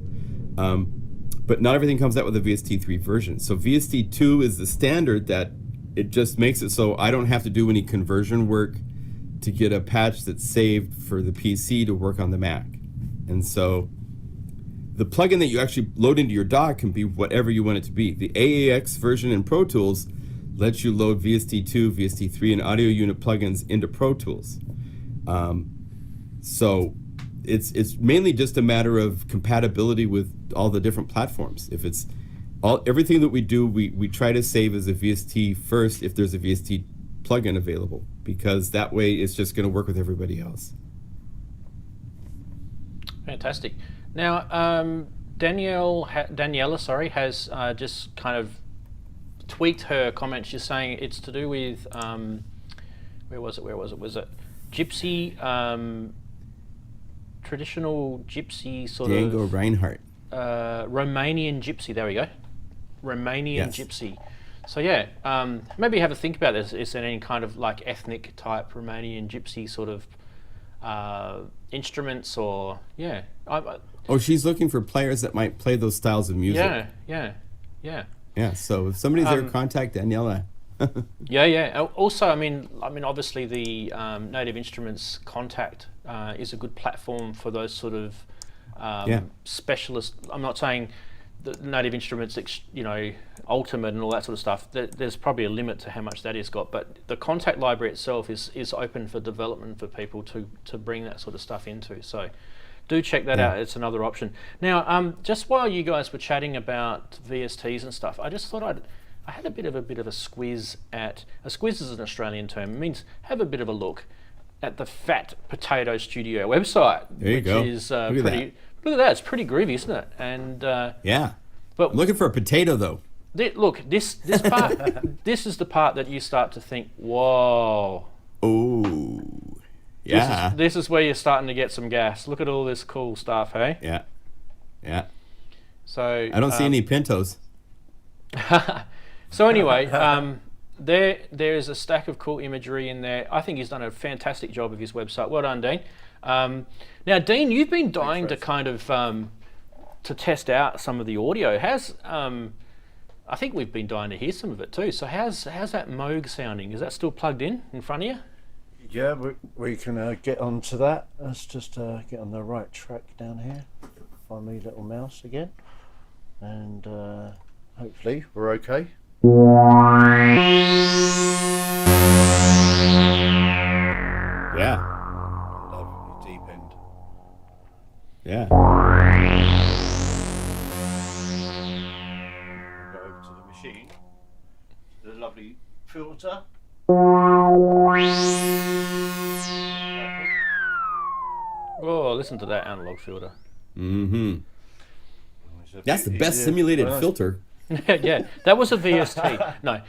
S4: but not everything comes out with a VST3 version. So VST2 is the standard that it just makes it so I don't have to do any conversion work to get a patch that's saved for the PC to work on the Mac. And so the plugin that you actually load into your dock can be whatever you want it to be. The AAX version in Pro Tools lets you load VST2, VST3, and audio unit plugins into Pro Tools. So it's mainly just a matter of compatibility with all the different platforms. If it's everything that we do, we try to save as a VST first if there's a VST plugin available, because that way it's just going to work with everybody else.
S1: Fantastic. Now, Daniela, has just kind of tweaked her comment. She's saying it's to do with where was it? Was it Gypsy, traditional Gypsy sort
S4: Django
S1: of
S4: Reinhardt.
S1: Romanian Gypsy. There we go. Romanian
S4: Yes.
S1: Gypsy. So yeah, maybe have a think about this. Is there any kind of ethnic type Romanian Gypsy sort of instruments, or
S4: Oh, she's looking for players that might play those styles of music.
S1: Yeah.
S4: So if somebody's there, contact Daniela.
S1: Yeah. Also, I mean, obviously the Native Instruments contact is a good platform for those sort of specialist. I'm not saying the Native Instruments, Ultimate and all that sort of stuff. There's probably a limit to how much that has got, but the contact library itself is open for development for people to bring that sort of stuff into. So do check that out. It's another option. Now, just while you guys were chatting about VSTs and stuff, I just thought I had a bit of a squiz at a squiz is an Australian term. It means have a bit of a look at the Fat Potato Studio website.
S4: There you go.
S1: Is
S4: Look at that.
S1: Look at that. It's pretty groovy, isn't it? And but
S4: I'm looking for a potato though.
S1: Look, this part, this is the part that you start to think, whoa.
S4: Oh, yeah.
S1: This is where you're starting to get some gas. Look at all this cool stuff, hey?
S4: Yeah.
S1: So
S4: I don't see any Pintos.
S1: So anyway, there is a stack of cool imagery in there. I think he's done a fantastic job of his website. Well done, Dean. Now, Dean, you've been dying to kind of to test out some of the audio. I think we've been dying to hear some of it too. So how's that Moog sounding? Is that still plugged in front of you?
S2: Yeah, we can get onto that. Let's just get on the right track down here. Find me little mouse again, and hopefully we're okay.
S4: Yeah.
S2: Lovely deep end.
S4: Yeah.
S2: Go over to the machine. The lovely filter.
S1: Oh, listen to that analog filter.
S4: Mm-hmm. That's the best simulated filter.
S1: Yeah, that was a VST. No.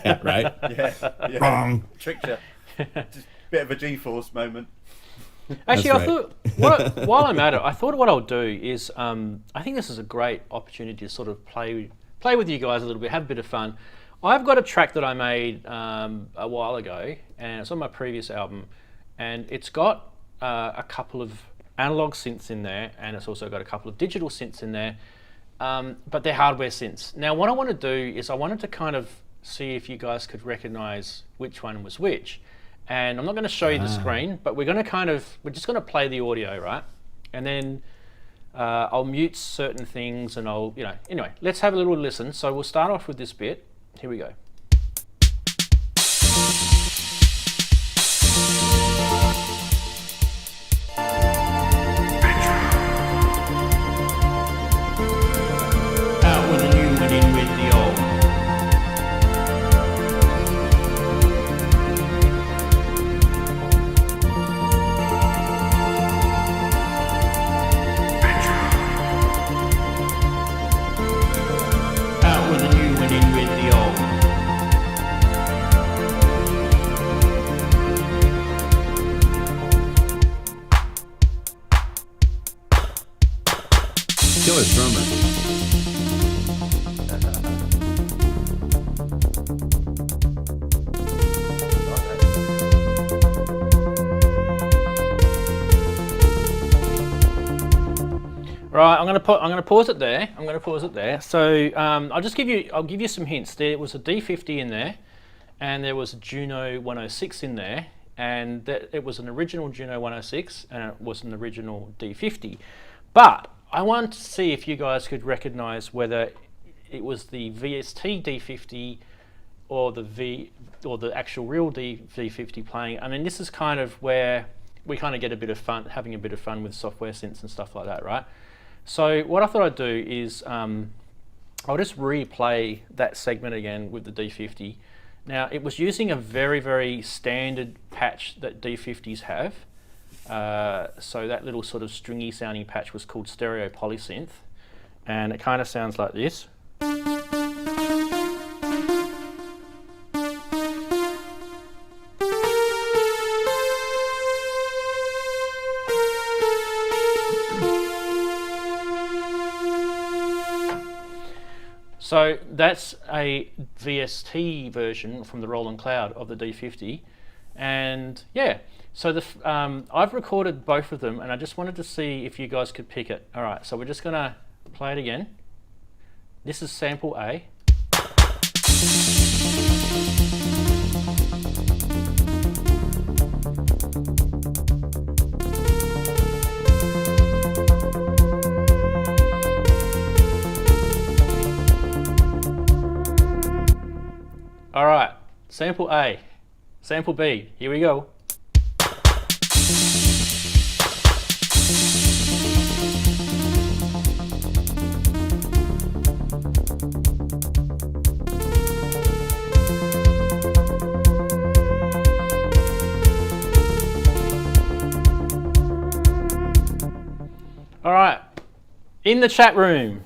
S4: Yeah, right?
S2: Yeah.
S4: Wrong.
S2: Tricked you. Just bit of a G-force moment.
S1: Actually,
S4: That's
S1: I thought while I'm at it, I thought what I'll do is I think this is a great opportunity to sort of play with you guys a little bit, have a bit of fun. I've got a track that I made a while ago, and it's on my previous album, and it's got a couple of analog synths in there, and it's also got a couple of digital synths in there, but they're hardware synths. Now, what I want to do is I wanted to kind of see if you guys could recognize which one was which. And I'm not going to show you the screen, but we're just going to play the audio, right? And then I'll mute certain things, and I'll, anyway, let's have a little listen. So we'll start off with this bit. Here we go. Out with the new and in with the old. Out with the new and in with the old.
S4: Killer drummer.
S1: Right, I'm going to pause it there. I'm going to pause it there. So I'll give you some hints. There was a D50 in there, and there was a Juno 106 in there, and it was an original Juno 106, and it was an original D50. But I wanted to see if you guys could recognise whether it was the VST D50 or the actual real D50 playing. I mean, this is kind of where we kind of get a bit of fun, having a bit of fun with software synths and stuff like that, right? So what I thought I'd do is I'll just replay that segment again with the D50. Now, it was using a very, very standard patch that D50s have. So that little sort of stringy sounding patch was called stereo polysynth, and it kind of sounds like this. So that's a VST version from the Roland Cloud of the D50, and yeah, so I've recorded both of them, and I just wanted to see if you guys could pick it. All right, so we're just gonna play it again. This is sample A. All right, sample A, sample B, here we go. All right, in the chat room,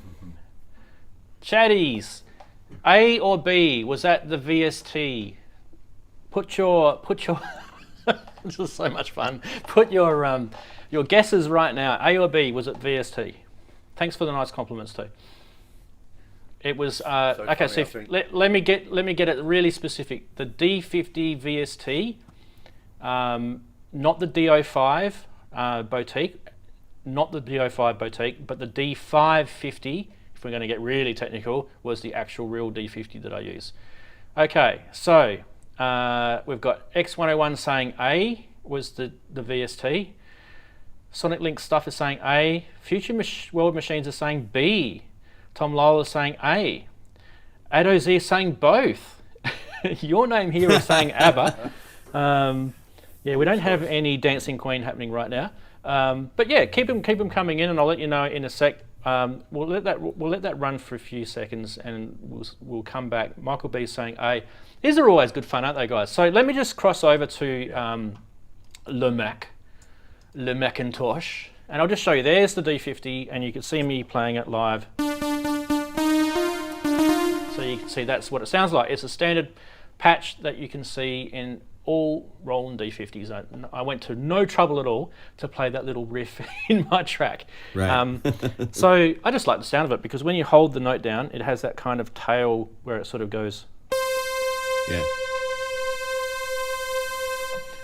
S1: chatties. A or B, was that the VST? Put your this is so much fun. Put your guesses right now. A or B, was it VST? Thanks for the nice compliments too. It was okay. So let me get it really specific. The D50 VST, not the D05 boutique, not the D05 boutique, but the D550. If we're going to get really technical, was the actual real D50 that I use. Okay, so we've got X101 saying A was the VST. Sonic Link stuff is saying A. Future World Machines is saying B. Tom Lowell is saying A. Ado Z is saying both. Your name here is saying ABBA. Yeah, we don't have any Dancing Queen happening right now. But yeah, keep them coming in, and I'll let you know in a sec. We'll let that run for a few seconds, and we'll come back. Michael B is saying A. These are always good fun, aren't they, guys? So let me just cross over to Le Macintosh, and I'll just show you. There's the D50, and you can see me playing it live. So you can see that's what it sounds like. It's a standard patch that you can see in all Roland D50s. I went to no trouble at all to play that little riff in my track.
S4: Right.
S1: So I just like the sound of it, because when you hold the note down, it has that kind of tail where it sort of goes.
S4: Yeah.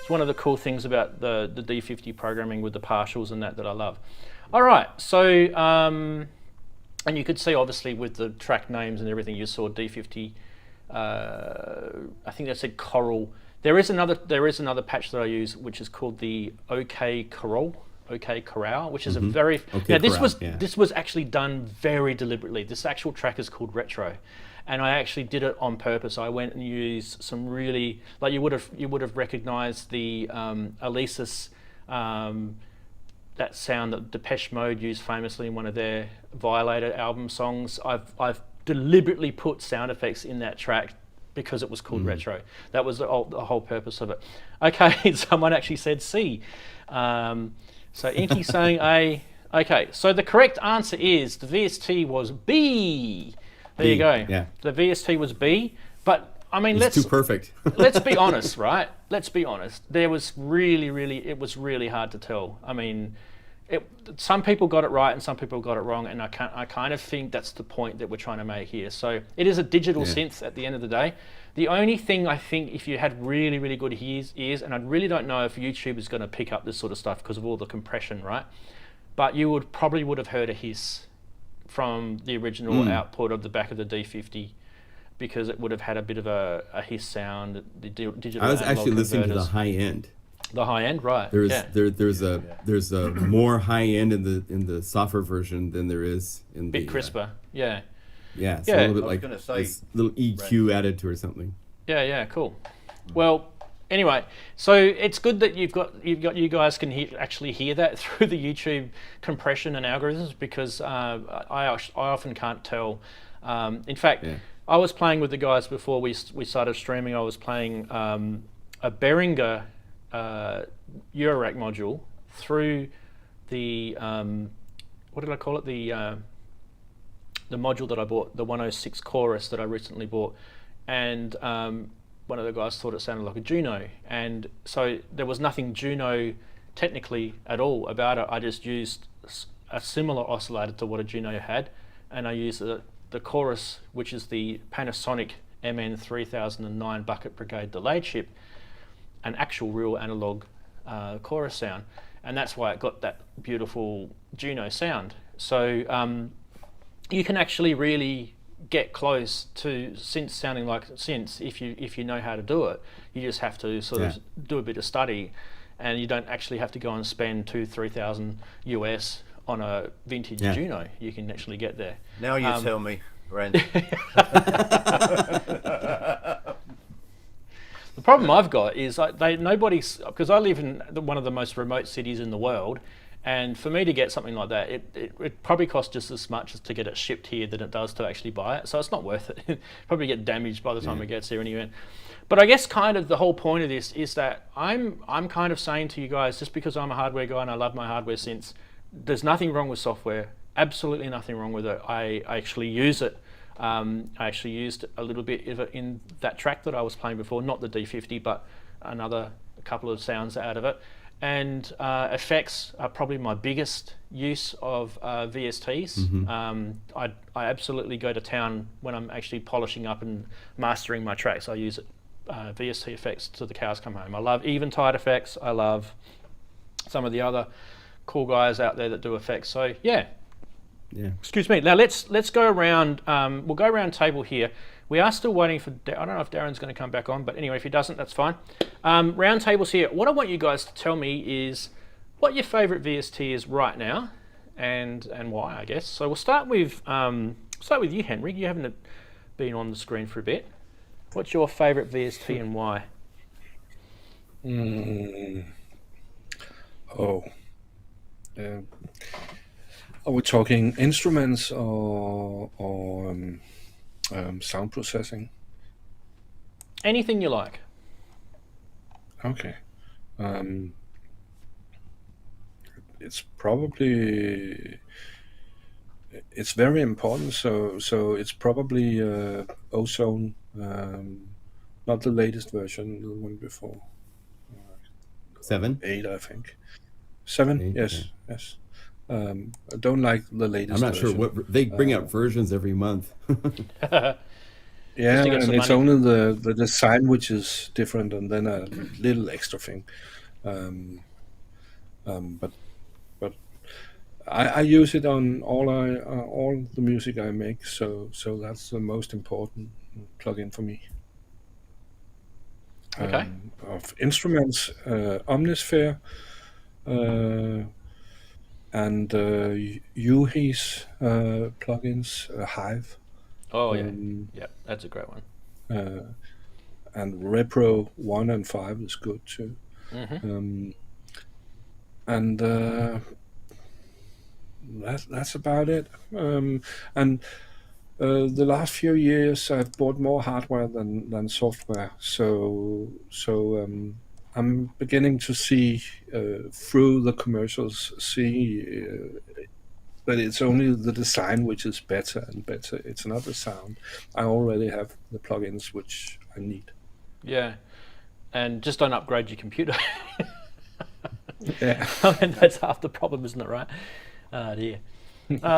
S1: It's one of the cool things about the D50 programming with the partials and that I love. All right, so and you could see obviously with the track names and everything, you saw D50. I think that said Coral. There is another patch that I use, which is called the OK Coral. OK Corral, which is a very
S4: OK
S1: this
S4: Corral,
S1: was
S4: yeah.
S1: this was actually done very deliberately. This actual track is called Retro, and I actually did it on purpose. I went and used some really, like, you would have recognised the Alesis, that sound that Depeche Mode used famously in one of their Violator album songs. I've deliberately put sound effects in that track because it was called Retro. That was the whole purpose of it. Okay, someone actually said C. So Inky's saying A. Okay, so the correct answer is the VST was B. There you go.
S4: Yeah.
S1: The VST was B. But I mean,
S4: It's too perfect.
S1: let's be honest, right? Let's be honest. There was it was really hard to tell. I mean, some people got it right and some people got it wrong, and I kind of think that's the point that we're trying to make here. So it is a digital synth at the end of the day. The only thing I think, if you had really, really good ears, and I really don't know if YouTube is going to pick up this sort of stuff because of all the compression, right? But you probably would have heard a hiss from the original output of the back of the D50, because it would have had a bit of a hiss sound. The digital
S4: I was actually
S1: analog
S4: listening to the
S1: converters.
S4: high end.
S1: The high end, right?
S4: There's a more high end in the software version than there is in the
S1: bit crisper. Yeah.
S4: Yeah, it's
S1: Yeah.
S4: a little bit
S2: I was
S4: like
S2: gonna say,
S4: this little EQ added to it or something.
S1: Yeah, cool. Well, anyway, so it's good that you guys can actually hear that through the YouTube compression and algorithms, because I often can't tell. In fact, I was playing with the guys before we started streaming. I was playing a Behringer Eurorack module through the what did I call it? The module that I bought, the 106 chorus that I recently bought, and one of the guys thought it sounded like a Juno, and so there was nothing Juno technically at all about it. I just used a similar oscillator to what a Juno had, and I used the chorus, which is the Panasonic MN3009 Bucket Brigade delay chip, an actual real analog chorus sound, and that's why it got that beautiful Juno sound. So you can actually really get close to synths sounding like synths if you know how to do it. You just have to sort of do a bit of study, and you don't actually have to go and spend $2,000-3,000 US on a vintage Juno. You can actually get there.
S2: Now you tell me, Randy.
S1: The problem I've got is because I live in one of the most remote cities in the world, and for me to get something like that, it probably costs just as much as to get it shipped here than it does to actually buy it. So it's not worth it. Probably get damaged by the time it gets here anyway. But I guess kind of the whole point of this is that I'm kind of saying to you guys, just because I'm a hardware guy and I love my hardware synths, there's nothing wrong with software. Absolutely nothing wrong with it. I actually use it. I actually used a little bit of it in that track that I was playing before, not the D50, but a couple of sounds out of it. And effects are probably my biggest use of VSTs. I absolutely go to town when I'm actually polishing up and mastering my tracks. I use VST effects till the cows come home. I love Eventide effects. I love some of the other cool guys out there that do effects. So yeah. Excuse me. Now let's go around. We'll go around table here. We are still waiting for, I don't know if Darren's going to come back on, but anyway, if he doesn't, that's fine. Round tables here. What I want you guys to tell me is what your favourite VST is right now, and why, I guess. So we'll start with you, Henry. You haven't been on the screen for a bit. What's your favourite VST and why?
S5: Are we talking instruments or sound processing?
S1: Anything you like.
S5: Okay. It's probably, it's very important. So it's probably Ozone, not the latest version, the one before.
S4: 7?
S5: 8, I think. 7.
S4: 8,
S5: yes. I don't like the latest.
S4: I'm not
S5: version.
S4: sure what they bring out versions every month.
S5: Yeah,
S1: to get
S5: and
S1: some
S5: it's
S1: money.
S5: only the design which is different, and then a little extra thing. But I use it on all the music I make, so that's the most important plugin for me.
S1: Okay.
S5: Of instruments, Omnisphere, and Yuhi's plugins, Hive,
S1: Oh yeah,
S5: um,
S1: yeah, that's a great one.
S5: and Repro 1 and 5 is good too. Um, and that's about it. And the last few years, I've bought more hardware than software. So I'm beginning to see through the commercials, that it's only the design which is better and better. It's not the sound. I already have the plugins which I need.
S1: Yeah, and just don't upgrade your computer.
S5: Yeah.
S1: I mean, that's half the problem, isn't it? Right? Dear.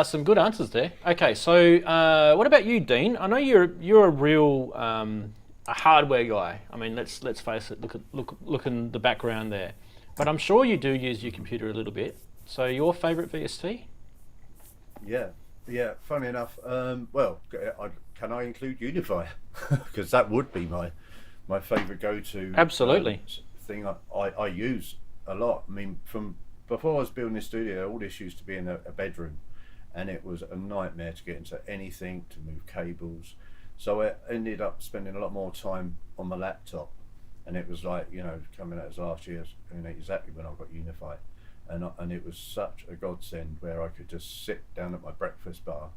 S1: Some good answers there. Okay, so what about you, Dean? I know you're a real a hardware guy. I mean, let's face it. Look in the background there. But I'm sure you do use your computer a little bit. So your favourite VST?
S2: Yeah. Funny enough, well, can I include Unify? Because that would be my favourite go-to.
S1: Absolutely.
S2: Thing I use a lot. I mean, from before I was building this studio, all this used to be in a bedroom, and it was a nightmare to get into anything, to move cables. So I ended up spending a lot more time on my laptop, and it was like, coming out as last year, exactly when I got Unify, and it was such a godsend where I could just sit down at my breakfast bar,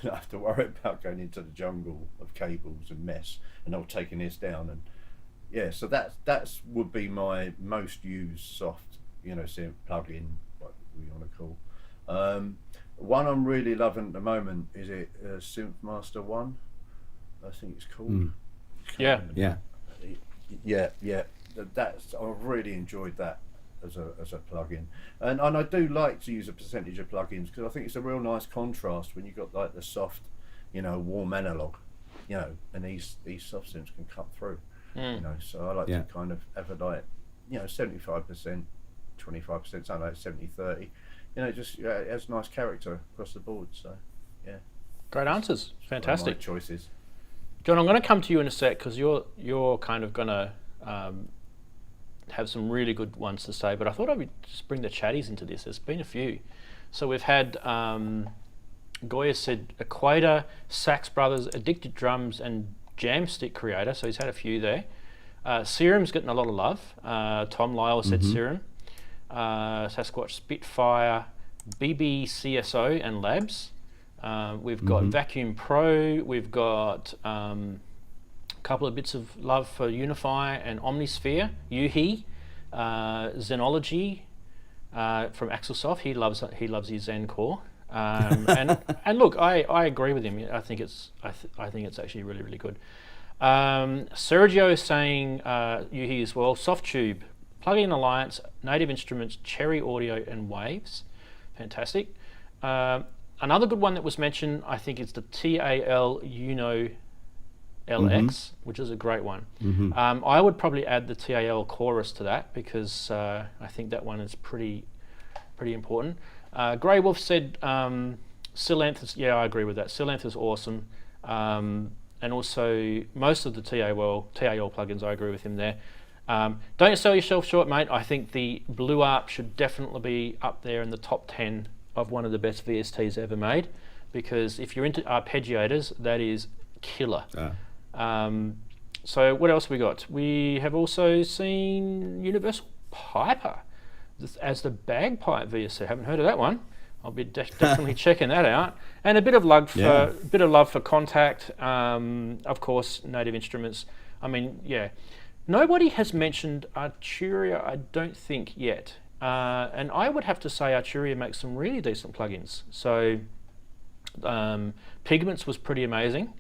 S2: not have to worry about going into the jungle of cables and mess, and not taking this down. And yeah, so that's would be my most used soft, synth plug-in, what we want to call. One I'm really loving at the moment is Synth Master 1, I think it's called.
S1: Yeah.
S2: That's I've really enjoyed that as a plugin, and I do like to use a percentage of plugins because I think it's a real nice contrast when you've got like the soft, warm analog, and these soft synths can cut through. So I like to kind of have a 75%, 25%, something like 70-30. Just it has nice character across the board. So yeah,
S1: Great answers. Fantastic.
S2: Choices.
S1: John, I'm going to come to you in a sec because you're kind of going to have some really good ones to say, but I thought I would just bring the chatties into this. There's been a few. So we've had Goya said Equator, Sax Brothers, Addicted Drums, and Jamstick Creator. So he's had a few there. Serum's getting a lot of love. Tom Lyle said Serum. Sasquatch Spitfire, BBCSO, and Labs. We've got Vacuum Pro. We've got a couple of bits of love for Unify and Omnisphere. Yuhi, Zenology from Axelsoft. He loves his Zen core. And look, I agree with him. I think it's actually really, really good. Sergio is saying Yuhi as well. Softtube, Plug-in Alliance, Native Instruments, Cherry Audio, and Waves. Fantastic. Another good one that was mentioned, I think, is the TAL Uno LX, which is a great one. I would probably add the TAL Chorus to that because I think that one is pretty important. Grey Wolf said Silenth is, I agree with that. Silenth is awesome. And also most of the TAL plugins, I agree with him there. Don't sell yourself short, mate. I think the Blue Arp should definitely be up there in the top 10 of one of the best VSTs ever made, because if you're into arpeggiators, that is killer. So what else we got? We have also seen Universal Piper as the bagpipe VST. Haven't heard of that one. I'll be definitely checking that out. And a bit of love for Contact, of course, Native Instruments. I mean, nobody has mentioned Arturia, I don't think yet. And I would have to say Arturia makes some really decent plugins. So Pigments was pretty amazing.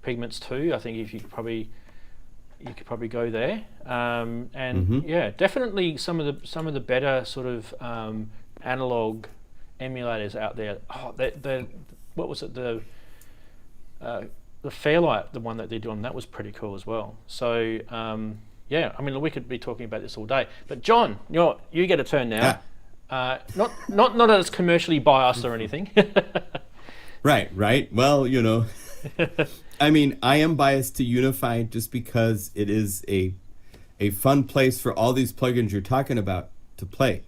S1: Pigments 2, I think you could probably go there. Definitely some of the better sort of analog emulators out there. What was it? The Fairlight, the one that they're doing, that was pretty cool as well. So I mean, we could be talking about this all day. But John, you get a turn now. Not that it's commercially biased or anything.
S4: Right. Well, I mean, I am biased to Unify just because it is a fun place for all these plugins you're talking about to play.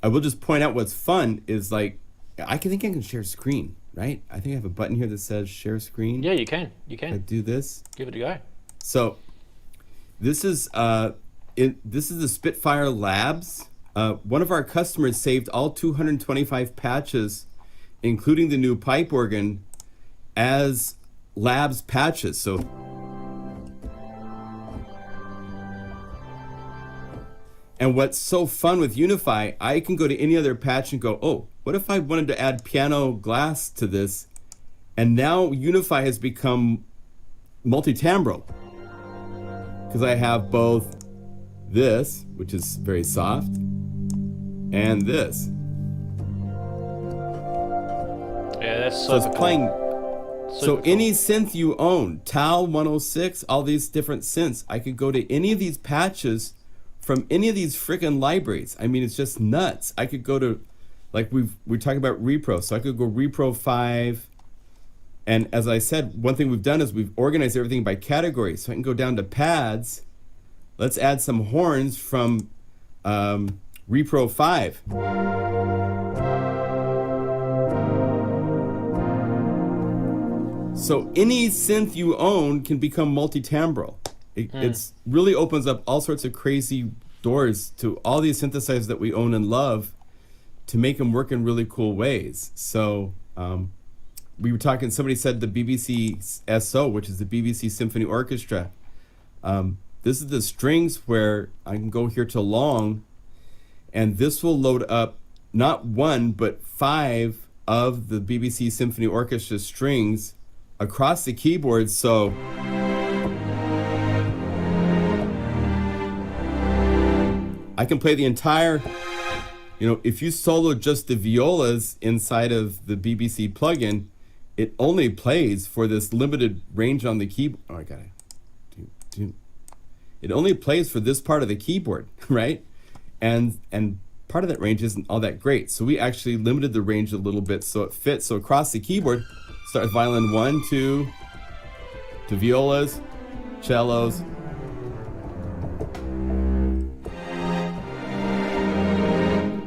S4: I will just point out what's fun is like, I think I can share screen, right? I think I have a button here that says share screen.
S1: Yeah, you can. You
S4: I
S1: can.
S4: do this.
S1: Give it a go.
S4: So this is the Spitfire Labs. One of our customers saved all 225 patches, including the new pipe organ, as Labs patches. So and what's so fun with Unify, I can go to any other patch and go, oh, what if I wanted to add piano glass to this? And now Unify has become multi-timbral, because I have both this, which is very soft, and this.
S1: Yeah, that's
S4: So it's
S1: super
S4: playing.
S1: cool.
S4: So
S1: Super
S4: any synth you own, TAL 106, all these different synths, I could go to any of these patches from any of these freaking libraries. I mean, it's just nuts. I could go to, like we're talking about repro, so I could go repro 5. And as I said, one thing we've done is we've organized everything by category. So I can go down to pads. Let's add some horns from repro 5. So any synth you own can become multi-timbral. It's really opens up all sorts of crazy doors to all these synthesizers that we own and love to make them work in really cool ways. So we were talking, somebody said the BBC SO, which is the BBC Symphony Orchestra. This is the strings where I can go here to long, and this will load up not 1, but 5 of the BBC Symphony Orchestra strings across the keyboard. So I can play the entire, if you solo just the violas inside of the BBC plugin, it only plays for this limited range on the keyboard. Oh, I got it. It only plays for this part of the keyboard, right? And part of that range isn't all that great. So we actually limited the range a little bit so it fits. So across the keyboard, start with violin 1, 2, to violas, cellos.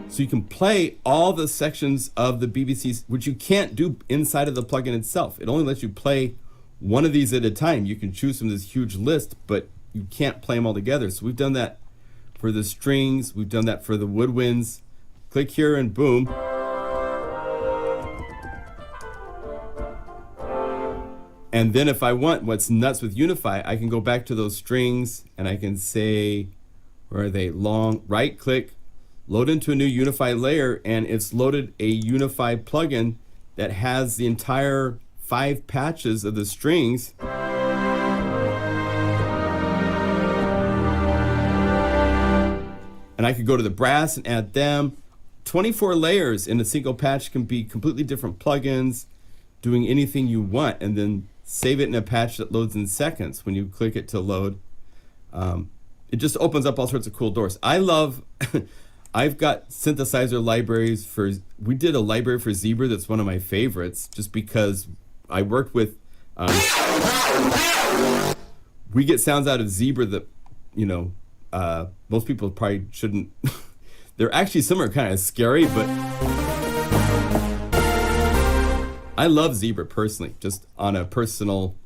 S4: So you can play all the sections of the BBC, which you can't do inside of the plugin itself. It only lets you play one of these at a time. You can choose from this huge list, but you can't play them all together. So we've done that for the strings. We've done that for the woodwinds. Click here and boom. And then if I want, what's nuts with Unify, I can go back to those strings and I can say, where are they? Long, right click, load into a new Unify layer, and it's loaded a Unify plugin that has the entire 5 patches of the strings. And I could go to the brass and add them. 24 layers in a single patch can be completely different plugins, doing anything you want, and then save it in a patch that loads in seconds when you click it to load. It just opens up all sorts of cool doors. I love, I've got synthesizer libraries we did a library for Zebra that's one of my favorites, just because I worked with, we get sounds out of Zebra that, most people probably shouldn't. They're actually, some are kind of scary, but I love Zebra personally, just on a personality.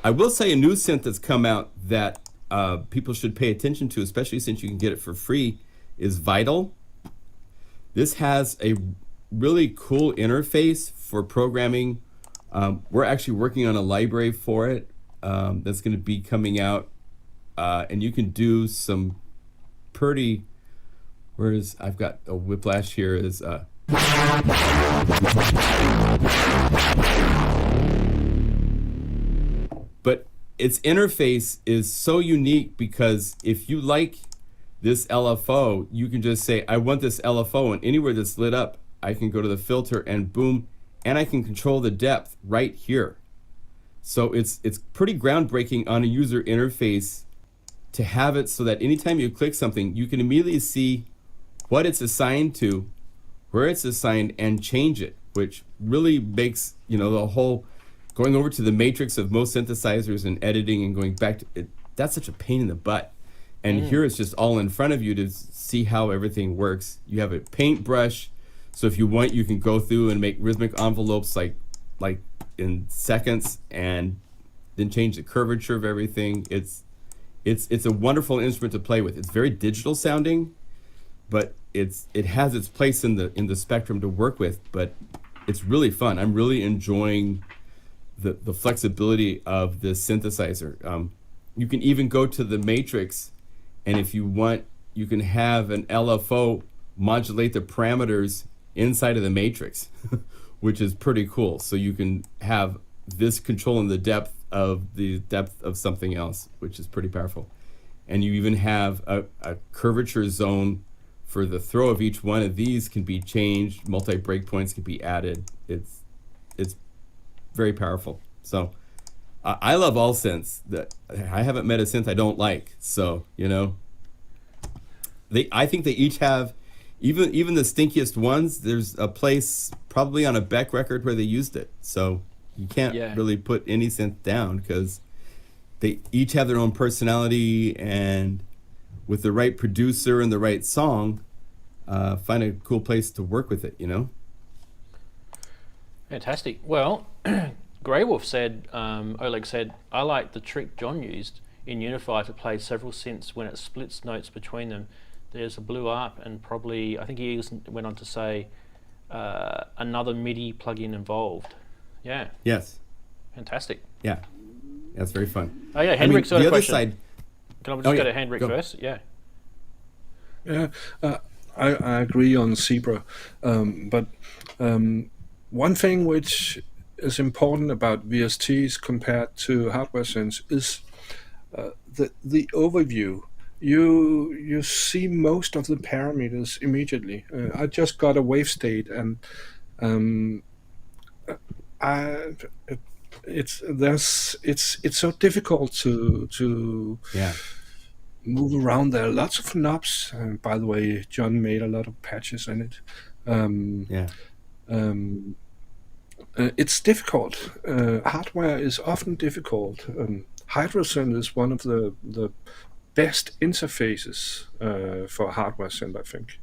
S4: I will say a new synth that's come out that people should pay attention to, especially since you can get it for free, is Vital. This has a really cool interface for programming. We're actually working on a library for it that's going to be coming out, and you can do some pretty. I've got a whiplash here is. But its interface is so unique because if you like this LFO, you can just say, I want this LFO, and anywhere that's lit up, I can go to the filter and boom, and I can control the depth right here. So it's pretty groundbreaking on a user interface to have it so that anytime you click something, you can immediately see what it's assigned to, where it's assigned, and change it, which really makes, the whole going over to the matrix of most synthesizers and editing and going back to it, that's such a pain in the butt. And here it's just all in front of you to see how everything works. You have a paintbrush, so if you want, you can go through and make rhythmic envelopes like in seconds, and then change the curvature of everything. It's a wonderful instrument to play with. It's very digital sounding, but it has its place in the spectrum to work with. But it's really fun. I'm really enjoying the flexibility of this synthesizer. You can even go to the matrix, and if you want, you can have an LFO modulate the parameters inside of the matrix, which is pretty cool. So you can have this controlling the depth of something else, which is pretty powerful. And you even have a curvature zone for the throw of each one of these can be changed. Multi breakpoints can be added. It's very powerful. So I love all synths. I haven't met a synth I don't like. So I think they each have, even the stinkiest ones, there's a place probably on a Beck record where they used it. So you can't really put any synth down, because they each have their own personality, and with the right producer and the right song, find a cool place to work with it,
S1: Fantastic. Well, Grey Wolf said, Oleg said, I like the trick John used in Unify to play several synths when it splits notes between them. There's a blue up, and probably, I think he went on to say, another MIDI plugin involved. Yeah.
S4: Yes.
S1: Fantastic.
S4: Yeah. That's very fun.
S1: Oh yeah, Henrik's got a question.
S4: Side.
S1: Can I just go to Henrik first? Yeah.
S5: Yeah, I agree on Zebra, but one thing which is important about VSTs compared to hardware synths is the overview. You see most of the parameters immediately. I just got a wave state, and it's so difficult to move around. There are lots of knobs. By the way, John made a lot of patches in it. It's difficult. Hardware is often difficult. Hydrosynth is one of the best interfaces for hardware synth, I think.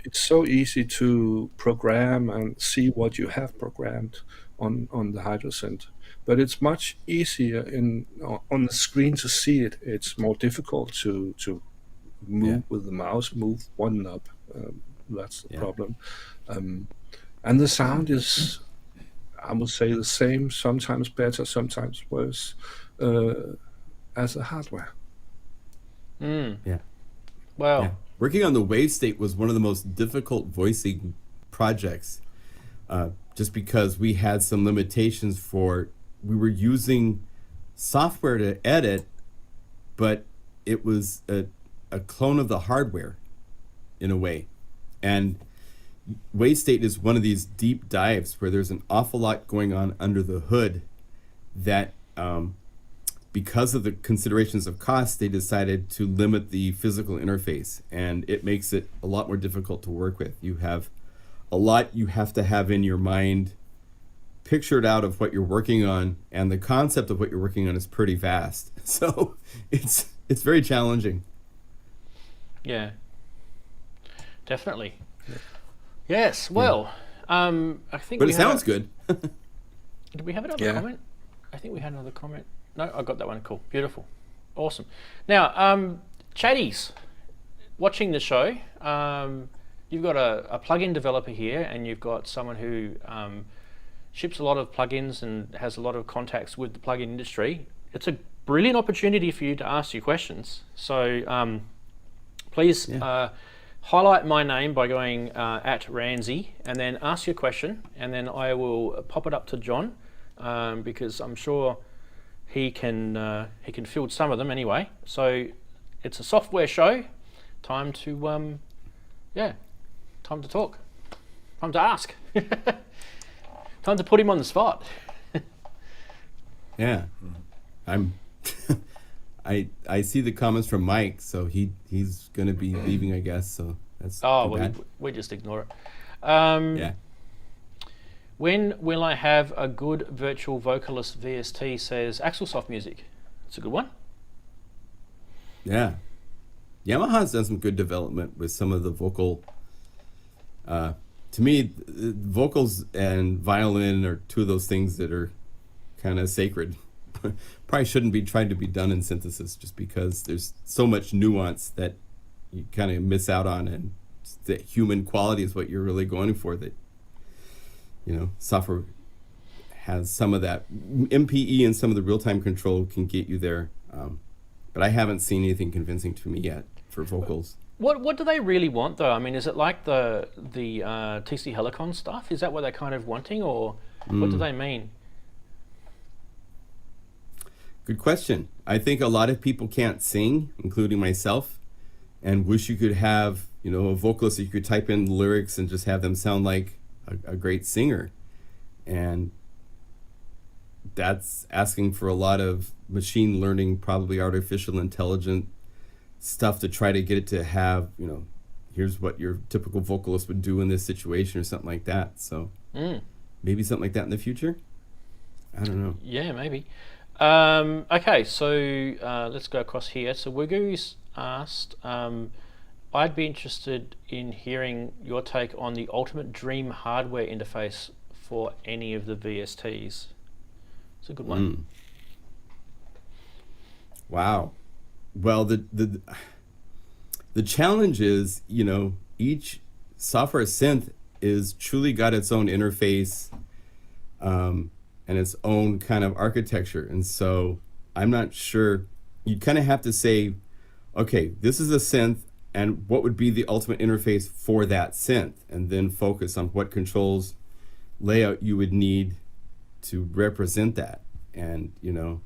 S5: It's so easy to program and see what you have programmed on the hydrosynth, but it's much easier on the screen to see it. It's more difficult to move with the mouse, move one knob. That's the problem. And the sound is, I would say, the same, sometimes better, sometimes worse, as the hardware.
S1: Well,
S4: working on the wave state was one of the most difficult voicing projects, just because we had some limitations we were using software to edit, but it was a clone of the hardware in a way. And wave state is one of these deep dives where there's an awful lot going on under the hood that, because of the considerations of cost, they decided to limit the physical interface, and it makes it a lot more difficult to work with. You have a lot you have to have in your mind pictured out of what you're working on, and the concept of what you're working on is pretty vast. So it's very challenging.
S1: Yeah, definitely. Yes, well, I think
S4: but it sounds good.
S1: Did we have another comment? I think we had another comment. No, I got that one. Cool. Beautiful. Awesome. Now, chatties, watching the show, you've got a plugin developer here, and you've got someone who ships a lot of plugins and has a lot of contacts with the plugin industry. It's a brilliant opportunity for you to ask your questions. So please highlight my name by going at Ranzi, and then ask your question, and then I will pop it up to John, because I'm sure he can field some of them anyway. So it's a software show. Time to time to talk. Time to ask. Time to put him on the spot.
S4: Yeah, I see the comments from Mike, so he's going to be leaving, I guess. So that's
S1: we just ignore it. When will I have a good virtual vocalist VST, says Axelsoft Music? It's a good one.
S4: Yeah. Yamaha's done some good development with some of the vocal. To me, vocals and violin are two of those things that are kind of sacred. Probably shouldn't be trying to be done in synthesis, just because there's so much nuance that you kind of miss out on, and the human quality is what you're really going for. That, you know, software has some of that. MPE and some of the real-time control can get you there, but I haven't seen anything convincing to me yet for vocals.
S1: What do they really want though? I mean, is it like the TC Helicon stuff? Is that what they're kind of wanting, or what do they mean?
S4: Good question. I think a lot of people can't sing, including myself, and wish you could have, you know, a vocalist that you could type in the lyrics and just have them sound like a great singer. And that's asking for a lot of machine learning, probably artificial intelligence stuff to try to get it to have, you know, here's what your typical vocalist would do in this situation or something like that. So maybe something like that in the future. I don't know.
S1: Yeah, maybe. Okay, so let's go across here. So Wigu's asked, I'd be interested in hearing your take on the ultimate dream hardware interface for any of the VSTs. It's a good one.
S4: Wow. Well, the challenge is, you know, each software synth is truly got its own interface and its own kind of architecture. And so I'm not sure, you kind of have to say, okay, this is a synth, and what would be the ultimate interface for that synth? And then focus on what controls layout you would need to represent that. And, you know,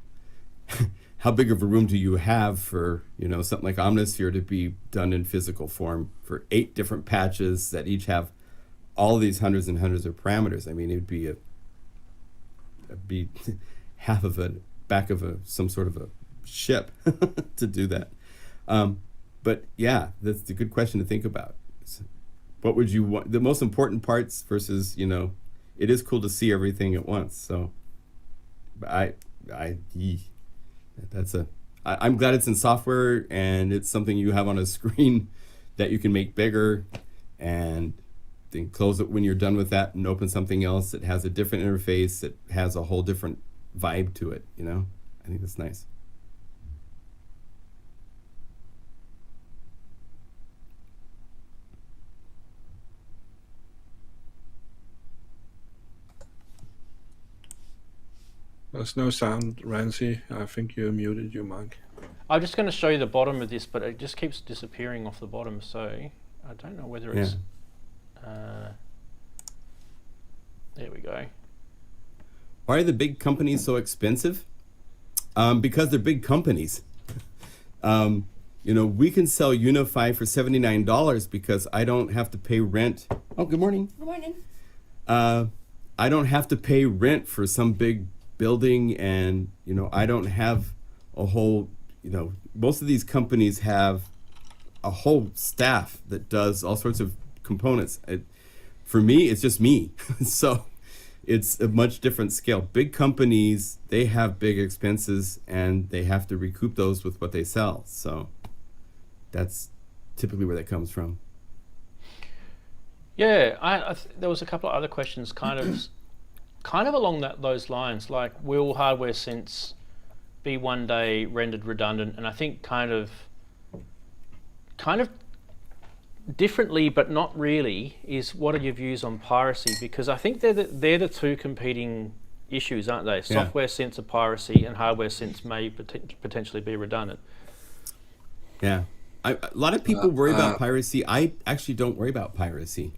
S4: how big of a room do you have for, you know, something like Omnisphere to be done in physical form for 8 different patches that each have all these hundreds and hundreds of parameters? I mean, it'd be half of a back of some sort of a ship to do that. But yeah, that's a good question to think about. What would you want? The most important parts versus, you know, it is cool to see everything at once. So I'm glad it's in software and it's something you have on a screen that you can make bigger, and then close it when you're done with that and open something else that has a different interface, that has a whole different vibe to it, you know? I think that's nice.
S5: There's no sound, Rancy. I think you muted your mic.
S1: I'm just going to show you the bottom of this, but it just keeps disappearing off the bottom, so I don't know whether it's... there we go.
S4: Why are the big companies so expensive? Because they're big companies. You know, we can sell Unify for $79 because I don't have to pay rent. Oh, good morning.
S6: Good morning.
S4: I don't have to pay rent for some big building, and, you know, I don't have a whole, you know, most of these companies have a whole staff that does all sorts of components. For me, it's just me. So it's a much different scale. Big companies, they have big expenses and they have to recoup those with what they sell. So that's typically where that comes from.
S1: Yeah, there was a couple of other questions kind of along those lines, like will hardware synths be one day rendered redundant? And I think kind of differently, but not really, is what are your views on piracy? Because I think they're the two competing issues, aren't they? Software synths are piracy, and hardware synths may potentially be redundant.
S4: Yeah, a lot of people worry about piracy. I actually don't worry about piracy.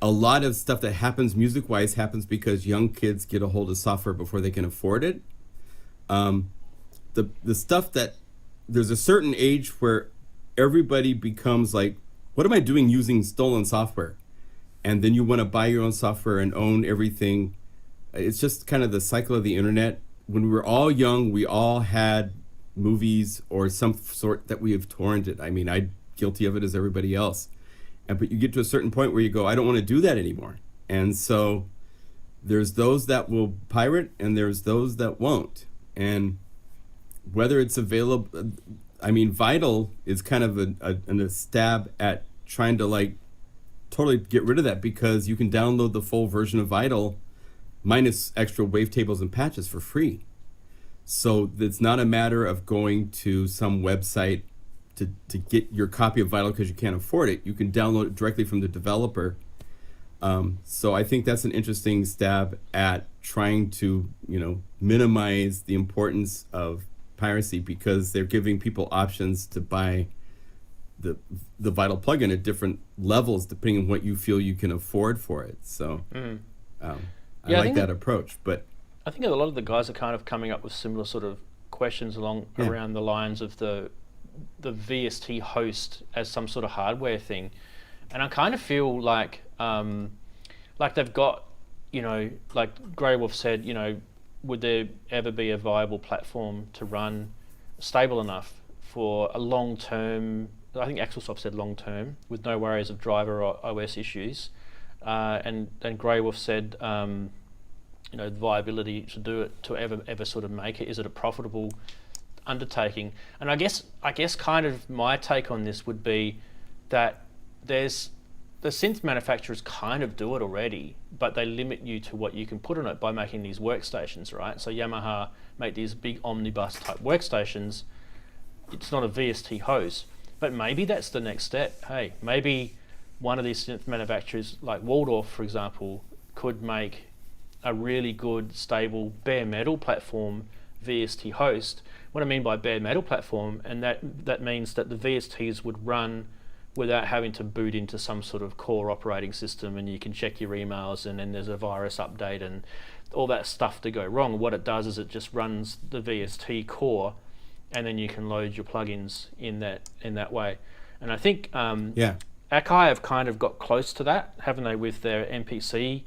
S4: A lot of stuff that happens music-wise happens because young kids get a hold of software before they can afford it. The stuff that there's a certain age where everybody becomes like, what am I doing using stolen software? And then you want to buy your own software and own everything. It's just kind of the cycle of the internet. When we were all young, we all had movies or some sort that we have torrented. I mean, I'm guilty of it as everybody else. But you get to a certain point where you go, I don't want to do that anymore. And so there's those that will pirate and there's those that won't. And whether it's available. I mean, Vital is kind of a stab at trying to like totally get rid of that, because you can download the full version of Vital minus extra wavetables and patches for free. So it's not a matter of going to some website to get your copy of Vital because you can't afford it. You can download it directly from the developer. So I think that's an interesting stab at trying to, minimize the importance of piracy, because they're giving people options to buy the Vital plugin at different levels depending on what you feel you can afford for it. So I like that approach. But
S1: I think a lot of the guys are kind of coming up with similar sort of questions around the lines of the VST host as some sort of hardware thing, and I kind of feel like they've got, like Grey Wolf said, would there ever be a viable platform to run stable enough for a long term? I think Xils-labs said long term, with no worries of driver or OS issues, and Grey Wolf said, the viability to do it, to ever sort of make it. Is it a profitable undertaking? And I guess kind of my take on this would be that the synth manufacturers kind of do it already, but they limit you to what you can put on it by making these workstations, right? So Yamaha make these big omnibus type workstations. It's not a VST host, but maybe that's the next step. Hey, maybe one of these synth manufacturers, like Waldorf, for example, could make a really good, stable, bare metal platform VST host. What I mean by bare metal platform, and that means that the VSTs would run without having to boot into some sort of core operating system, and you can check your emails, and then there's a virus update and all that stuff to go wrong. What it does is it just runs the VST core, and then you can load your plugins in that way. And I think Akai have kind of got close to that, haven't they, with their MPC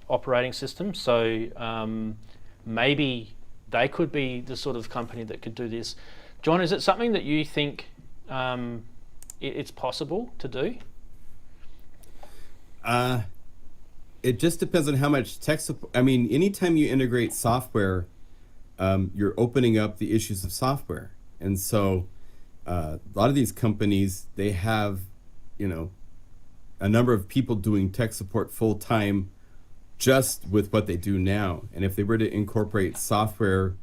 S1: operating system? So maybe they could be the sort of company that could do this. John, is it something that you think it's possible to do?
S4: It just depends on how much tech support. I mean, anytime you integrate software, you're opening up the issues of software. And so a lot of these companies, they have, a number of people doing tech support full time just with what they do now. And if they were to incorporate software,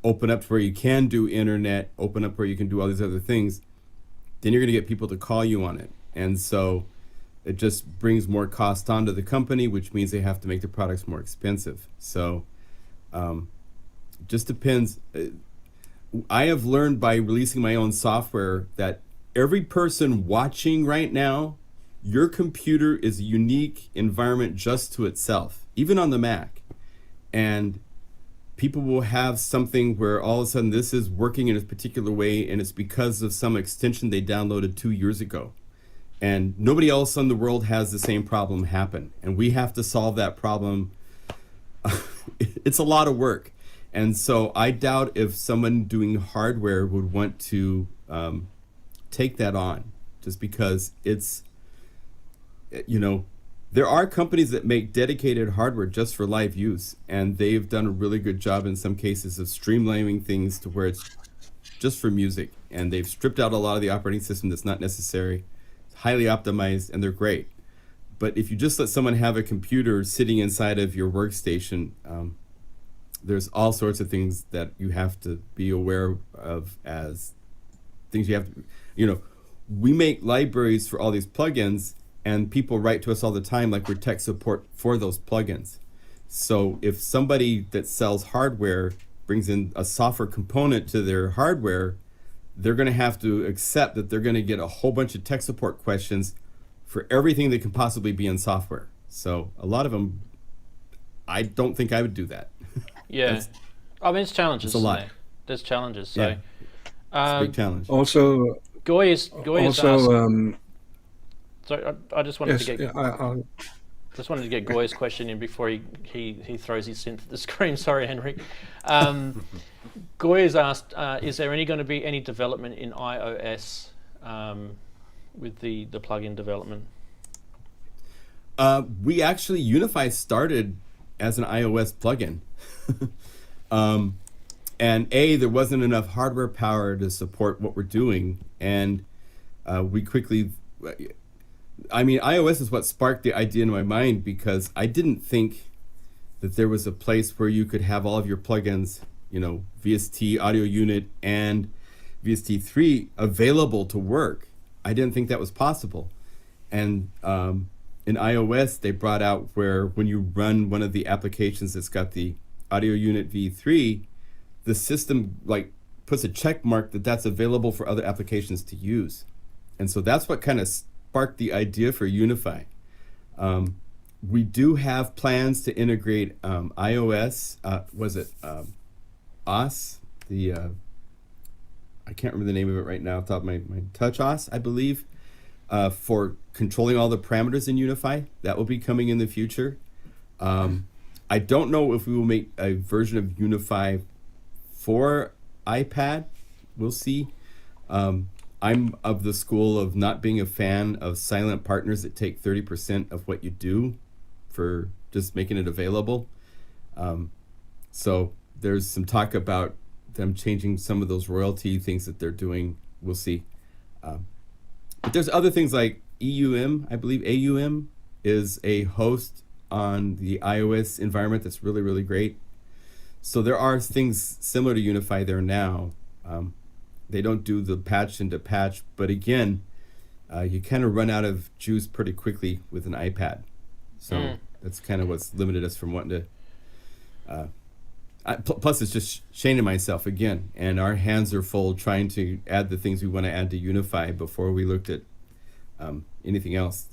S4: open up to where you can do internet, open up where you can do all these other things, then you're going to get people to call you on it. And so it just brings more cost onto the company, which means they have to make their products more expensive. So just depends. I have learned by releasing my own software that every person watching right now, your computer is a unique environment just to itself, even on the Mac. And people will have something where all of a sudden this is working in a particular way, and it's because of some extension they downloaded 2 years ago. And nobody else in the world has the same problem happen. And we have to solve that problem. It's a lot of work. And so I doubt if someone doing hardware would want to take that on, just because it's, there are companies that make dedicated hardware just for live use, and they've done a really good job in some cases of streamlining things to where it's just for music, and they've stripped out a lot of the operating system that's not necessary. It's highly optimized, and they're great. But if you just let someone have a computer sitting inside of your workstation, there's all sorts of things that you have to be aware of, as things you have to, we make libraries for all these plugins, and people write to us all the time like we're tech support for those plugins. So if somebody that sells hardware brings in a software component to their hardware, they're going to have to accept that they're going to get a whole bunch of tech support questions for everything that can possibly be in software. So a lot of them, I don't think I would do that.
S1: Yeah. I mean, it's challenges.
S4: It's a lot.
S1: There's challenges. So,
S4: Yeah. It's a big challenge.
S5: Also,
S1: Goy is asked, so I just wanted
S5: yes,
S1: to get just wanted to get Goy's question in before he throws his synth at the screen. Sorry, Henry. Goy has asked, is there going to be any development in iOS with the plugin development?
S4: We actually, Unify started as an iOS plugin. and there wasn't enough hardware power to support what we're doing, and we quickly, I mean, iOS is what sparked the idea in my mind, because I didn't think that there was a place where you could have all of your plugins, you know, VST audio unit and VST3 available to work. I didn't think that was possible. And in iOS, they brought out where when you run one of the applications that's got the audio unit v3, the system like puts a check mark that that's available for other applications to use. And so that's what kind of sparked the idea for Unify. We do have plans to integrate iOS, OS, I can't remember the name of it right now off the top of my Touch OS, I believe, for controlling all the parameters in Unify. That will be coming in the future. I don't know if we will make a version of Unify for iPad. We'll see. I'm of the school of not being a fan of silent partners that take 30% of what you do for just making it available. So there's some talk about them changing some of those royalty things that they're doing. We'll see. But there's other things like EUM, I believe AUM is a host on the iOS environment that's really, really great. So there are things similar to Unify there now. They don't do the patch into patch, but again, you kind of run out of juice pretty quickly with an iPad. So that's kind of what's limited us from wanting to... plus, it's just Shane and myself again, and our hands are full trying to add the things we want to add to Unify before we looked at anything else.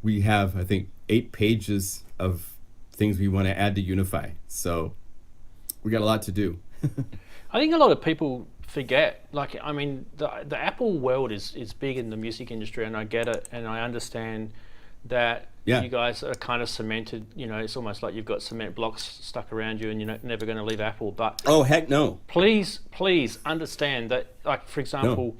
S4: We have, I think, 8 pages of things we want to add to Unify. So we got a lot to do.
S1: I think a lot of people forget, like, I mean, the Apple world is big in the music industry, and I get it, and I understand that you guys are kind of cemented, you know, it's almost like you've got cement blocks stuck around you and you're never going to leave Apple. But
S4: oh, heck no.
S1: Please understand that, like, for example,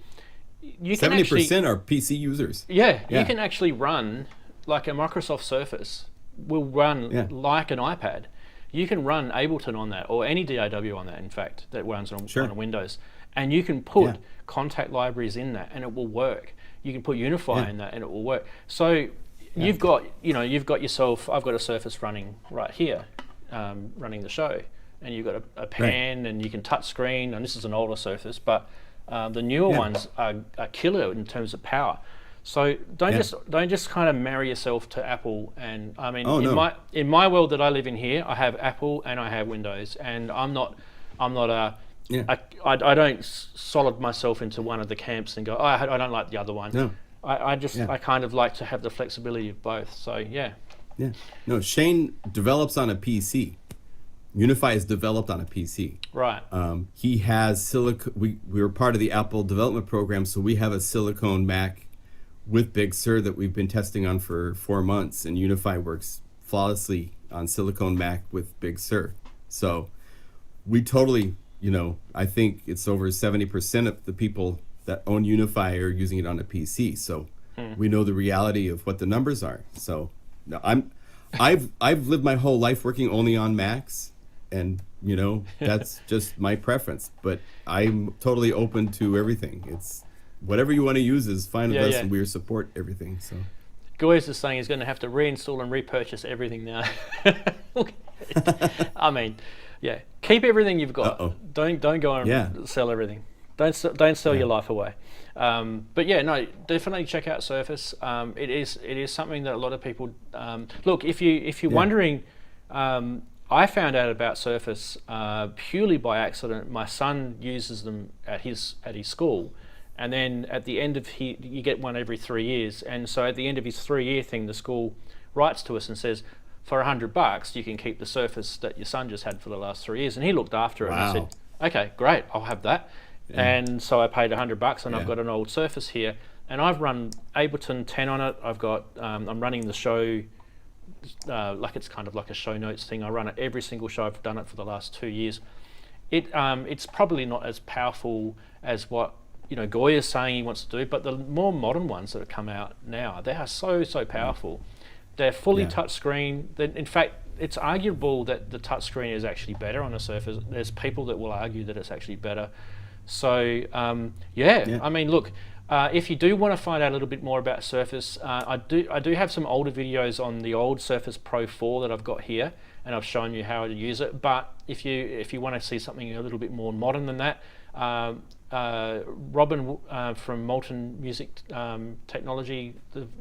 S1: you can
S4: 70% are PC users.
S1: Yeah, you can actually run, like a Microsoft Surface will run like an iPad. You can run Ableton on that, or any DAW on that, in fact, that runs on Windows. And you can put contact libraries in that and it will work. You can put Unify in that and it will work. So you've got yourself, I've got a Surface running right here, running the show, and you've got a pan and you can touch screen, and this is an older Surface, but the newer ones are killer in terms of power. So don't just kind of marry yourself to Apple. And I mean, in my world that I live in here, I have Apple and I have Windows, and I don't solid myself into one of the camps and go, oh, I don't like the other one. No. I kind of like to have the flexibility of both. So
S4: No, Shane develops on a PC. Unify is developed on a PC.
S1: Right.
S4: He has silicone. We were part of the Apple development program, so we have a silicone Mac with Big Sur that we've been testing on for 4 months, and Unify works flawlessly on silicone Mac with Big Sur. So we totally, I think it's over 70% of the people that own Unify are using it on a PC. So we know the reality of what the numbers are. So no, I've lived my whole life working only on Macs, and that's just my preference. But I'm totally open to everything. It's whatever you want to use is fine with us, and we support everything. So
S1: Goy's is saying he's going to have to reinstall and repurchase everything now. I mean, keep everything you've got. Don't go and sell everything. Don't sell your life away. But definitely check out Surface. It is something that a lot of people look. If you're wondering, I found out about Surface purely by accident. My son uses them at his school, and then at the end of you get one every 3 years, and so at the end of his 3-year thing, the school writes to us and says, for $100 you can keep the Surface that your son just had for the last 3 years. And he looked after it and said, okay, great, I'll have that. And so I paid $100, and I've got an old Surface here, and I've run Ableton 10 on it. I've got I'm running the show like it's kind of like a show notes thing. I run it every single show. I've done it for the last 2 years. It's probably not as powerful as what Goy is saying he wants to do, but the more modern ones that have come out now, they are so powerful They're fully
S4: Yeah.
S1: touchscreen. In fact, it's arguable that the touchscreen is actually better on a Surface. There's people that will argue that it's actually better. So
S4: Yeah.
S1: I mean, look, if you do want to find out a little bit more about Surface, I do have some older videos on the old Surface Pro 4 that I've got here, and I've shown you how to use it. But if you want to see something a little bit more modern than that, Robin from Molten Music Technology,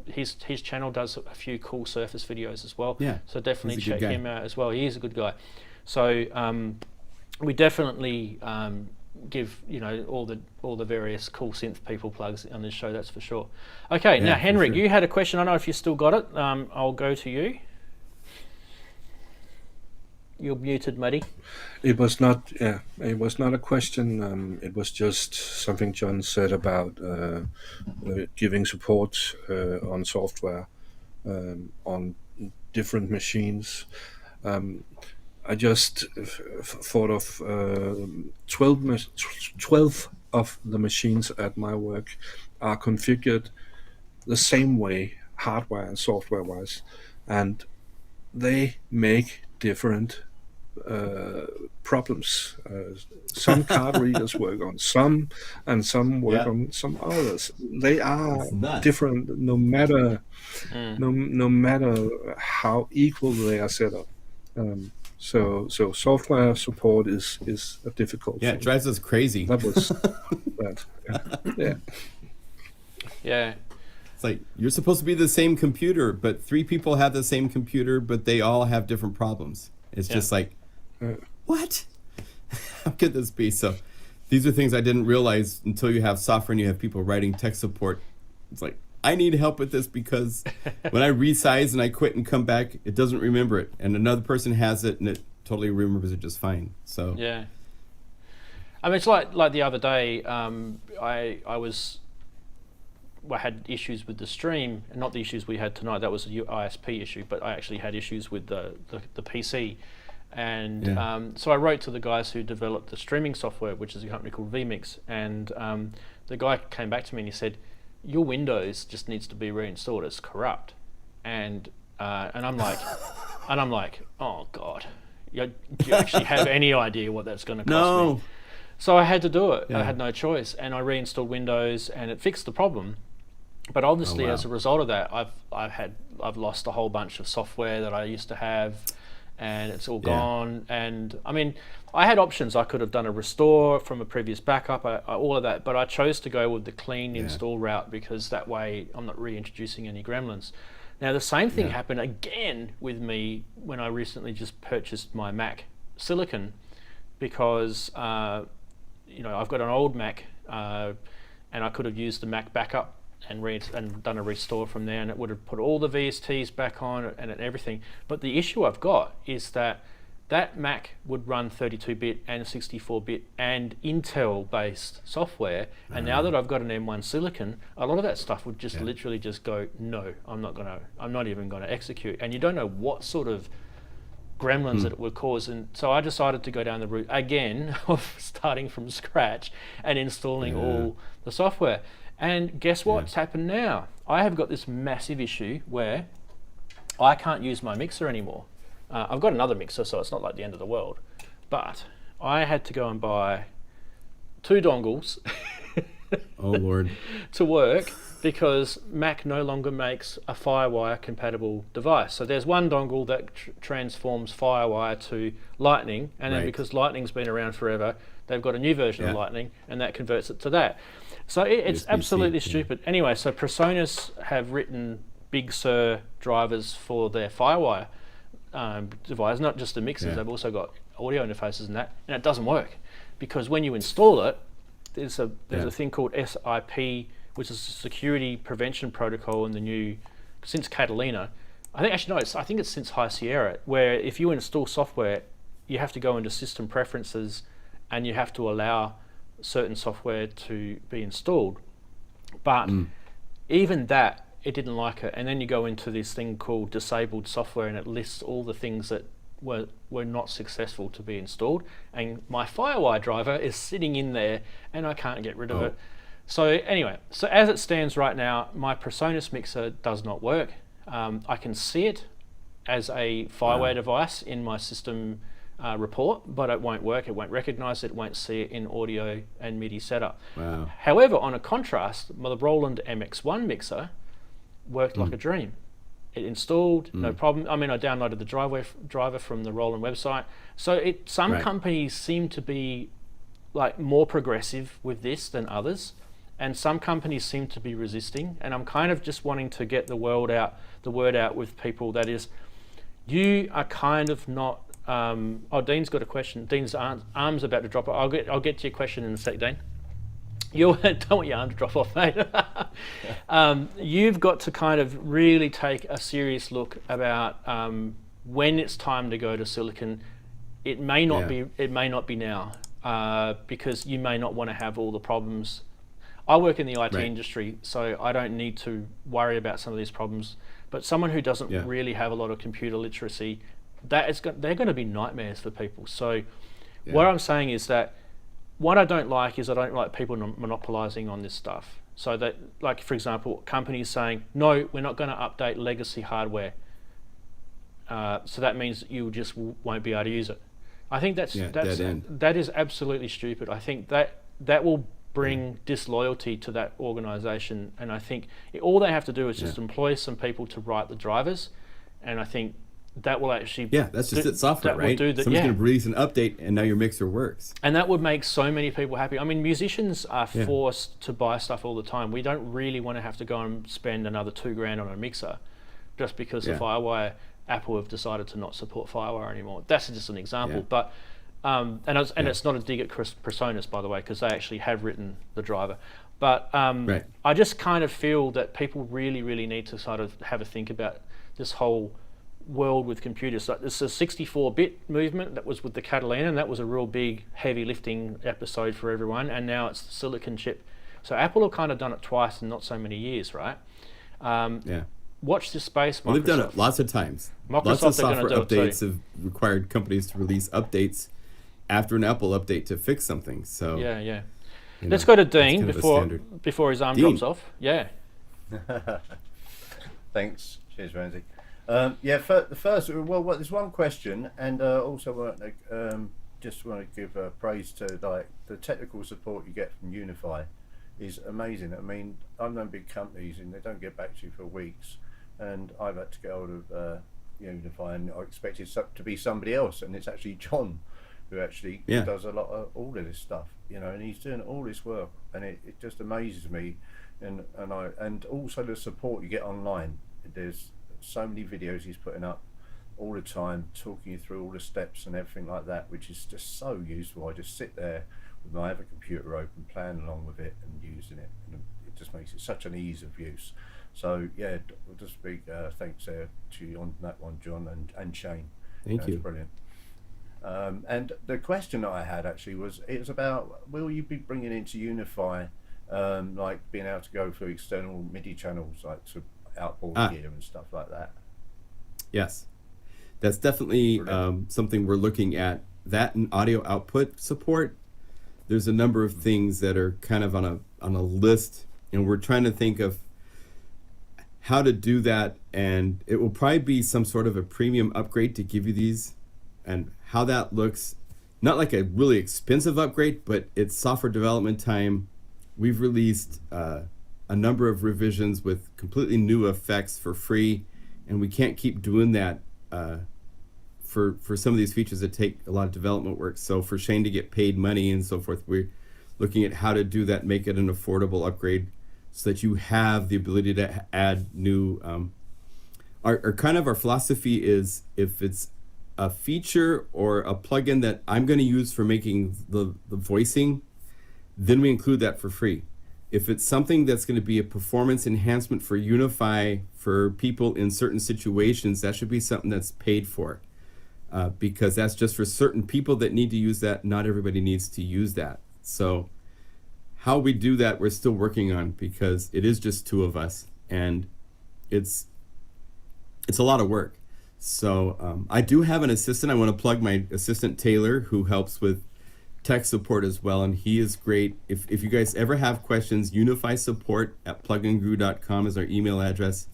S1: his channel does a few cool Surface videos as well.
S4: Yeah,
S1: So definitely
S4: he's a good
S1: check
S4: guy.
S1: him out as well. He is a good guy. So we definitely give all the various cool synth people plugs on this show. That's for sure. Okay,
S4: Yeah,
S1: now
S4: for
S1: Henrik,
S4: sure.
S1: you had a question. I don't know if you still got it. I'll go to you. You're muted, Matty.
S5: It was not. Yeah, it was not a question. It was just something John said about giving support on software on different machines. I just thought of 12 of the machines at my work are configured the same way, hardware and software wise, and they make different problems. Some card readers work on some, and some work
S4: Yeah.
S5: on some others. They are
S4: It's nuts.
S5: different, no matter no matter how equal they are set up. So software support is a difficult
S4: Yeah,
S5: thing.
S4: it drives us crazy.
S5: That was that. Yeah.
S1: Yeah.
S4: It's like you're supposed to be the same computer, but 3 people have the same computer, but they all have different problems. It's
S1: Yeah.
S4: just like, what? How could this be? So these are things I didn't realize until you have software and you have people writing tech support. It's like, I need help with this because when I resize and I quit and come back, it doesn't remember it. And another person has it and it totally remembers it just fine. So
S1: Yeah. I mean, it's like the other day, I had issues with the stream, and not the issues we had tonight. That was a ISP issue, but I actually had issues with the PC. And
S4: Yeah.
S1: so I wrote to the guys who developed the streaming software, which is a company called vMix. And the guy came back to me and he said, your Windows just needs to be reinstalled. It's corrupt. And I'm like, oh God, do you actually have any idea what that's going to cost me? So I had to do it.
S4: Yeah.
S1: I had no choice, and I reinstalled Windows, and it fixed the problem. But obviously,
S4: Oh, wow.
S1: as a result of that, I've lost a whole bunch of software that I used to have, and it's all
S4: Yeah.
S1: gone. And I mean, I had options. I could have done a restore from a previous backup, all of that, but I chose to go with the clean install route because that way I'm not reintroducing any gremlins. Now the same thing happened again with me when I recently just purchased my Mac Silicon, because I've got an old Mac, and I could have used the Mac backup and done a restore from there, and it would have put all the VSTs back on and everything. But the issue I've got is that Mac would run 32-bit and 64-bit and Intel-based software, and now that I've got an M1 Silicon, a lot of that stuff would just literally just go, no, I'm not even going to execute, and you don't know what sort of gremlins that it would cause. And so I decided to go down the route again of starting from scratch and installing all the software. And guess what's happened now? I have got this massive issue where I can't use my mixer anymore. I've got another mixer, so it's not like the end of the world. But I had to go and buy 2 dongles
S4: oh Lord.
S1: to work because Mac no longer makes a FireWire compatible device. So there's one dongle that transforms FireWire to Lightning, and then
S4: Right.
S1: because Lightning's been around forever, they've got a new version of Lightning, and that converts it to that. So it's
S4: USB-C,
S1: absolutely
S4: yeah.
S1: stupid. Anyway, so Presonus have written Big Sur drivers for their FireWire device, not just the mixers,
S4: Yeah.
S1: they've also got audio interfaces and that, and it doesn't work because when you install it, there's a thing called SIP, which is a security prevention protocol in the new, since Catalina. I think it's since High Sierra, where if you install software, you have to go into system preferences and you have to allow certain software to be installed. But even that, it didn't like it. And then you go into this thing called disabled software, and it lists all the things that were not successful to be installed. And my FireWire driver is sitting in there, and I can't get rid of it. So anyway, so as it stands right now, my Presonus mixer does not work. I can see it as a fireware device in my system report, but it won't work. It won't recognize it. It won't see it in audio and MIDI setup.
S4: Wow.
S1: However, on a contrast, the Roland MX1 mixer worked like a dream. It installed, no problem. I mean, I downloaded the driver from the Roland website. So some companies seem to be like more progressive with this than others, and some companies seem to be resisting. And I'm kind of just wanting to get the word out with people. That is, you are kind of not. Dean's got a question. Dean's arm's about to drop. I'll get to your question in a sec, Dean. You don't want your arm to drop off, mate. You've got to kind of really take a serious look about when it's time to go to silicon. It may not be. It may not be now because you may not want to have all the problems. I work in the IT industry, so I don't need to worry about some of these problems. But someone who doesn't really have a lot of computer literacy, they're going to be nightmares for people. So what I'm saying is that what I don't like is I don't like people monopolizing on this stuff. So that, like, for example, companies saying, no, we're not going to update legacy hardware. So that means you just won't be able to use it. I think that is absolutely stupid. I think that will bring disloyalty to that organization, and I think all they have to do is just employ some people to write the drivers, and I think that will actually
S4: that's just it, software, right? Someone's going to release an update and now your mixer works,
S1: and that would make so many people happy. I mean, musicians are forced to buy stuff all the time. We don't really want to have to go and spend another $2,000 on a mixer just because the Firewire, Apple have decided to not support Firewire anymore. That's just an example, but it's not a dig at Presonus, by the way, because they actually have written the driver. But I just kind of feel that people really, really need to sort of have a think about this whole world with computers. So it's a 64-bit movement that was with the Catalina, and that was a real big, heavy lifting episode for everyone. And now it's the silicon chip. So Apple have kind of done it twice in not so many years, right? Watch this space, Microsoft.
S4: Well, they've done it lots of times. Lots of software updates have required companies to release updates after an Apple update to fix something. So
S1: let's go to Dean before his arm drops off.
S2: Thanks. Cheers, Ramsey. There's one question, and also just want to give praise to like the technical support you get from Unify is amazing. I mean, I've known big companies and they don't get back to you for weeks, and I've had to get hold of Unify, and I expected to be somebody else, and it's actually John who actually does a lot of all of this stuff, and he's doing all this work, and it just amazes me, and also the support you get online. There's so many videos he's putting up all the time, talking you through all the steps and everything like that, which is just so useful. I just sit there with my other computer open, playing along with it and using it, and it just makes it such an ease of use. So just big thanks there to you on that one, John and Shane.
S4: Thank you.
S2: Brilliant. And the question I had actually was about, will you be bringing into Unify like being able to go through external MIDI channels, like to outboard gear and stuff like that?
S4: Yes, that's definitely something we're looking at. That and audio output support. There's a number of things that are kind of on a list, and we're trying to think of how to do that, and it will probably be some sort of a premium upgrade to give you these, and how that looks, not like a really expensive upgrade, but it's software development time. We've released a number of revisions with completely new effects for free, and we can't keep doing that for some of these features that take a lot of development work. So for Shane to get paid money and so forth, we're looking at how to do that, make it an affordable upgrade so that you have the ability to add new our philosophy is, if it's a feature or a plugin that I'm going to use for making the voicing, then we include that for free. If it's something that's going to be a performance enhancement for Unify for people in certain situations, that should be something that's paid for, because that's just for certain people that need to use that. Not everybody needs to use that. So how we do that, we're still working on, because it is just two of us, and it's a lot of work. So I do have an assistant. I want to plug my assistant Taylor, who helps with tech support as well, and he is great. If you guys ever have questions, unifysupport@plugandgrew.com is our email address,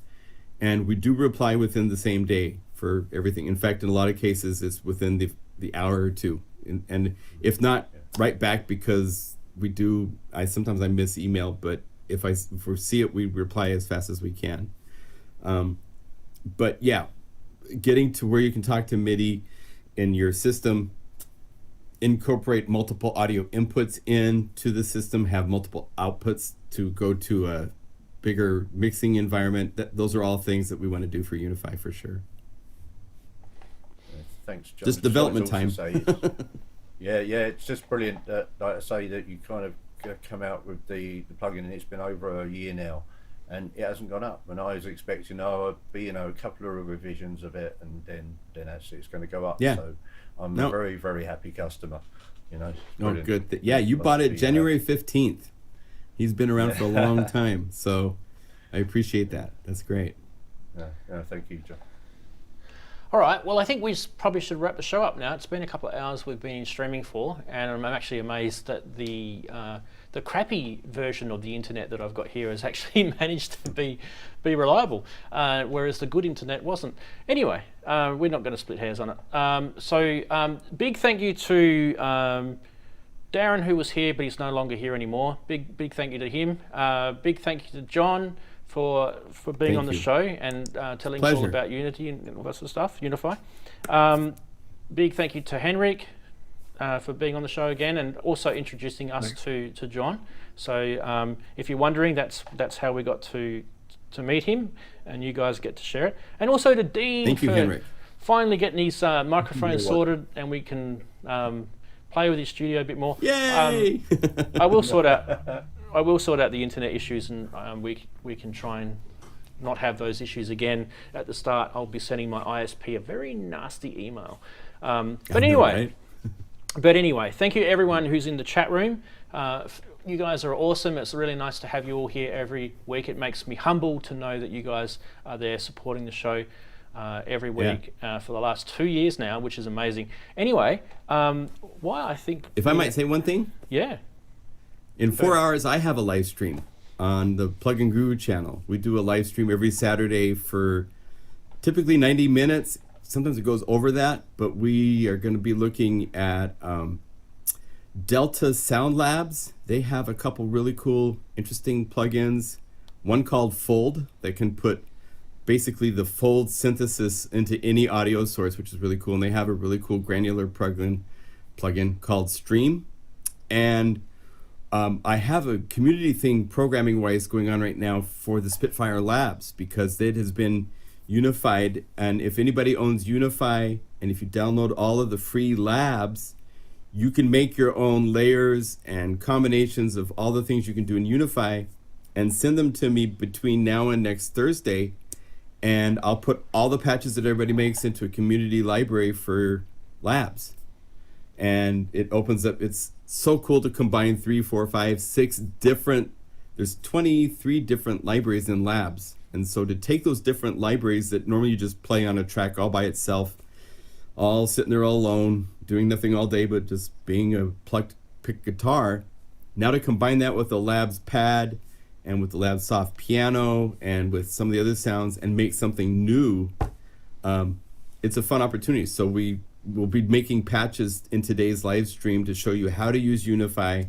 S4: and we do reply within the same day for everything. In fact, in a lot of cases, it's within the hour or two, and if not, right back, because we do. Sometimes I miss email, but if we see it, we reply as fast as we can. But yeah, getting to where you can talk to MIDI in your system, incorporate multiple audio inputs into the system, have multiple outputs to go to a bigger mixing environment. Those are all things that we want to do for Unify for sure.
S2: Thanks, John.
S4: Just development time.
S2: Yeah, it's just brilliant that, like I say, that you kind of come out with the plugin, and it's been over a year now, and it hasn't gone up. And I was expecting, it'd be a couple of revisions of it, and then actually it's going to go up.
S4: Yeah.
S2: So I'm a very, very happy customer.
S4: Oh, good. Yeah, you bought it January 15th. He's been around for a long time, so I appreciate that. That's great.
S2: Yeah, thank you, John.
S1: All right, well, I think we probably should wrap the show up now. It's been a couple of hours we've been streaming for, and I'm actually amazed that the crappy version of the internet that I've got here has actually managed to be reliable, whereas the good internet wasn't. Anyway, we're not going to split hairs on it. So big thank you to Darren, who was here, but he's no longer here anymore. Big thank you to him. Big thank you to John for being on the show and telling us all about Unity and all that sort of stuff, Unify. Big thank you to Henrik for being on the show again, and also introducing us to John. So if you're wondering, that's how we got to meet him, and you guys get to share it. And also to Dean for finally getting his microphone sorted, and we can play with his studio a bit more.
S4: Yay!
S1: I will sort out the internet issues, and we can try and not have those issues again. At the start, I'll be sending my ISP a very nasty email. But anyway, thank you everyone who's in the chat room. You guys are awesome. It's really nice to have you all here every week. It makes me humble to know that you guys are there supporting the show every week for the last 2 years now, which is amazing. Anyway, why I think...
S4: If I might say one thing?
S1: Yeah.
S4: In 4 hours, I have a live stream on the Plugin Guru channel. We do a live stream every Saturday for typically 90 minutes. Sometimes it goes over that, but we are going to be looking at Delta Xils-labs. They have a couple really cool, interesting plugins. One called Fold that can put basically the Fold synthesis into any audio source, which is really cool. And they have a really cool granular plugin called Stream. And I have a community thing programming-wise going on right now for the Spitfire Labs, because it has been unified. And if anybody owns Unify, and if you download all of the free labs, you can make your own layers and combinations of all the things you can do in Unify and send them to me between now and next Thursday. And I'll put all the patches that everybody makes into a community library for labs. And it opens up, it's so cool to combine 3, 4, 5, 6 different, there's 23 different libraries in labs. And so to take those different libraries that normally you just play on a track all by itself, all sitting there all alone, doing nothing all day but just being a plucked pick guitar, now to combine that with the labs pad and with the labs soft piano and with some of the other sounds and make something new, it's a fun opportunity. So we will be making patches in today's live stream to show you how to use Unify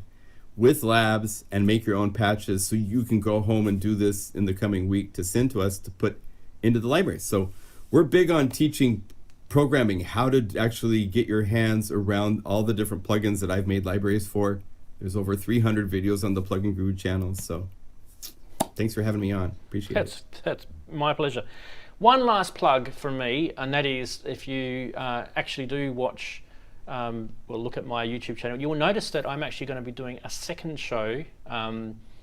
S4: with labs and make your own patches, so you can go home and do this in the coming week to send to us to put into the library. So we're big on teaching programming, how to actually get your hands around all the different plugins that I've made libraries for. There's over 300 videos on the Plugin Guru channel. So thanks for having me on. Appreciate it.
S1: That's my pleasure. One last plug from me, and that is, if you actually do watch, look at my YouTube channel, you will notice that I'm actually going to be doing a second show,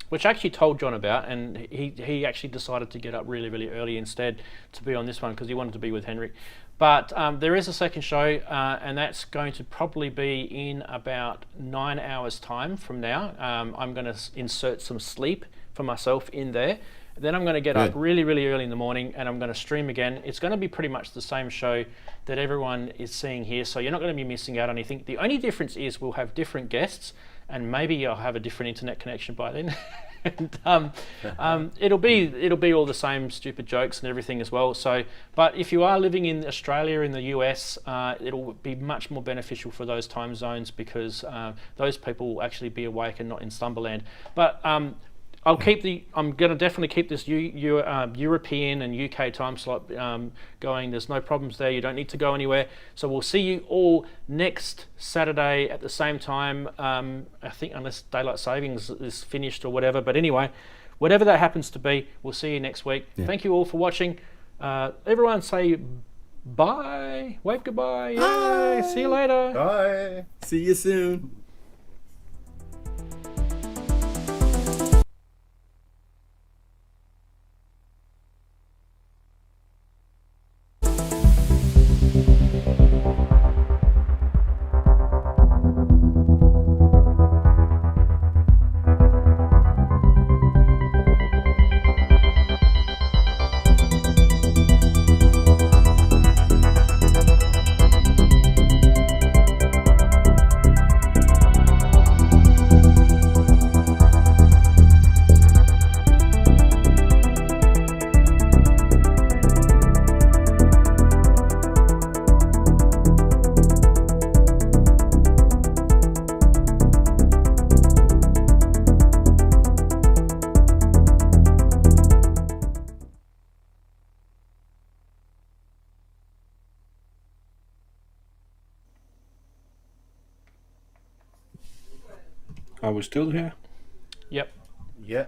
S1: which I actually told John about, and he actually decided to get up really, really early instead to be on this one because he wanted to be with Henrik. But there is a second show, and that's going to probably be in about 9 hours' time from now. I'm going to insert some sleep for myself in there. Then I'm going to get up really, really early in the morning, and I'm going to stream again. It's going to be pretty much the same show that everyone is seeing here, so you're not going to be missing out on anything. The only difference is we'll have different guests, and maybe I'll have a different internet connection by then. and, it'll be all the same stupid jokes and everything as well. So, but if you are living in Australia, in the US, it'll be much more beneficial for those time zones, because those people will actually be awake and not in slumberland. But I'm going to definitely keep this European and UK time slot going. There's no problems there. You don't need to go anywhere. So we'll see you all next Saturday at the same time. I think, unless daylight savings is finished or whatever. But anyway, whatever that happens to be, we'll see you next week. Yeah. Thank you all for watching. Everyone say bye. Wave goodbye. Yay. See you later.
S2: Bye.
S4: See you soon.
S5: Are we still here?
S1: Yep.
S2: Yeah.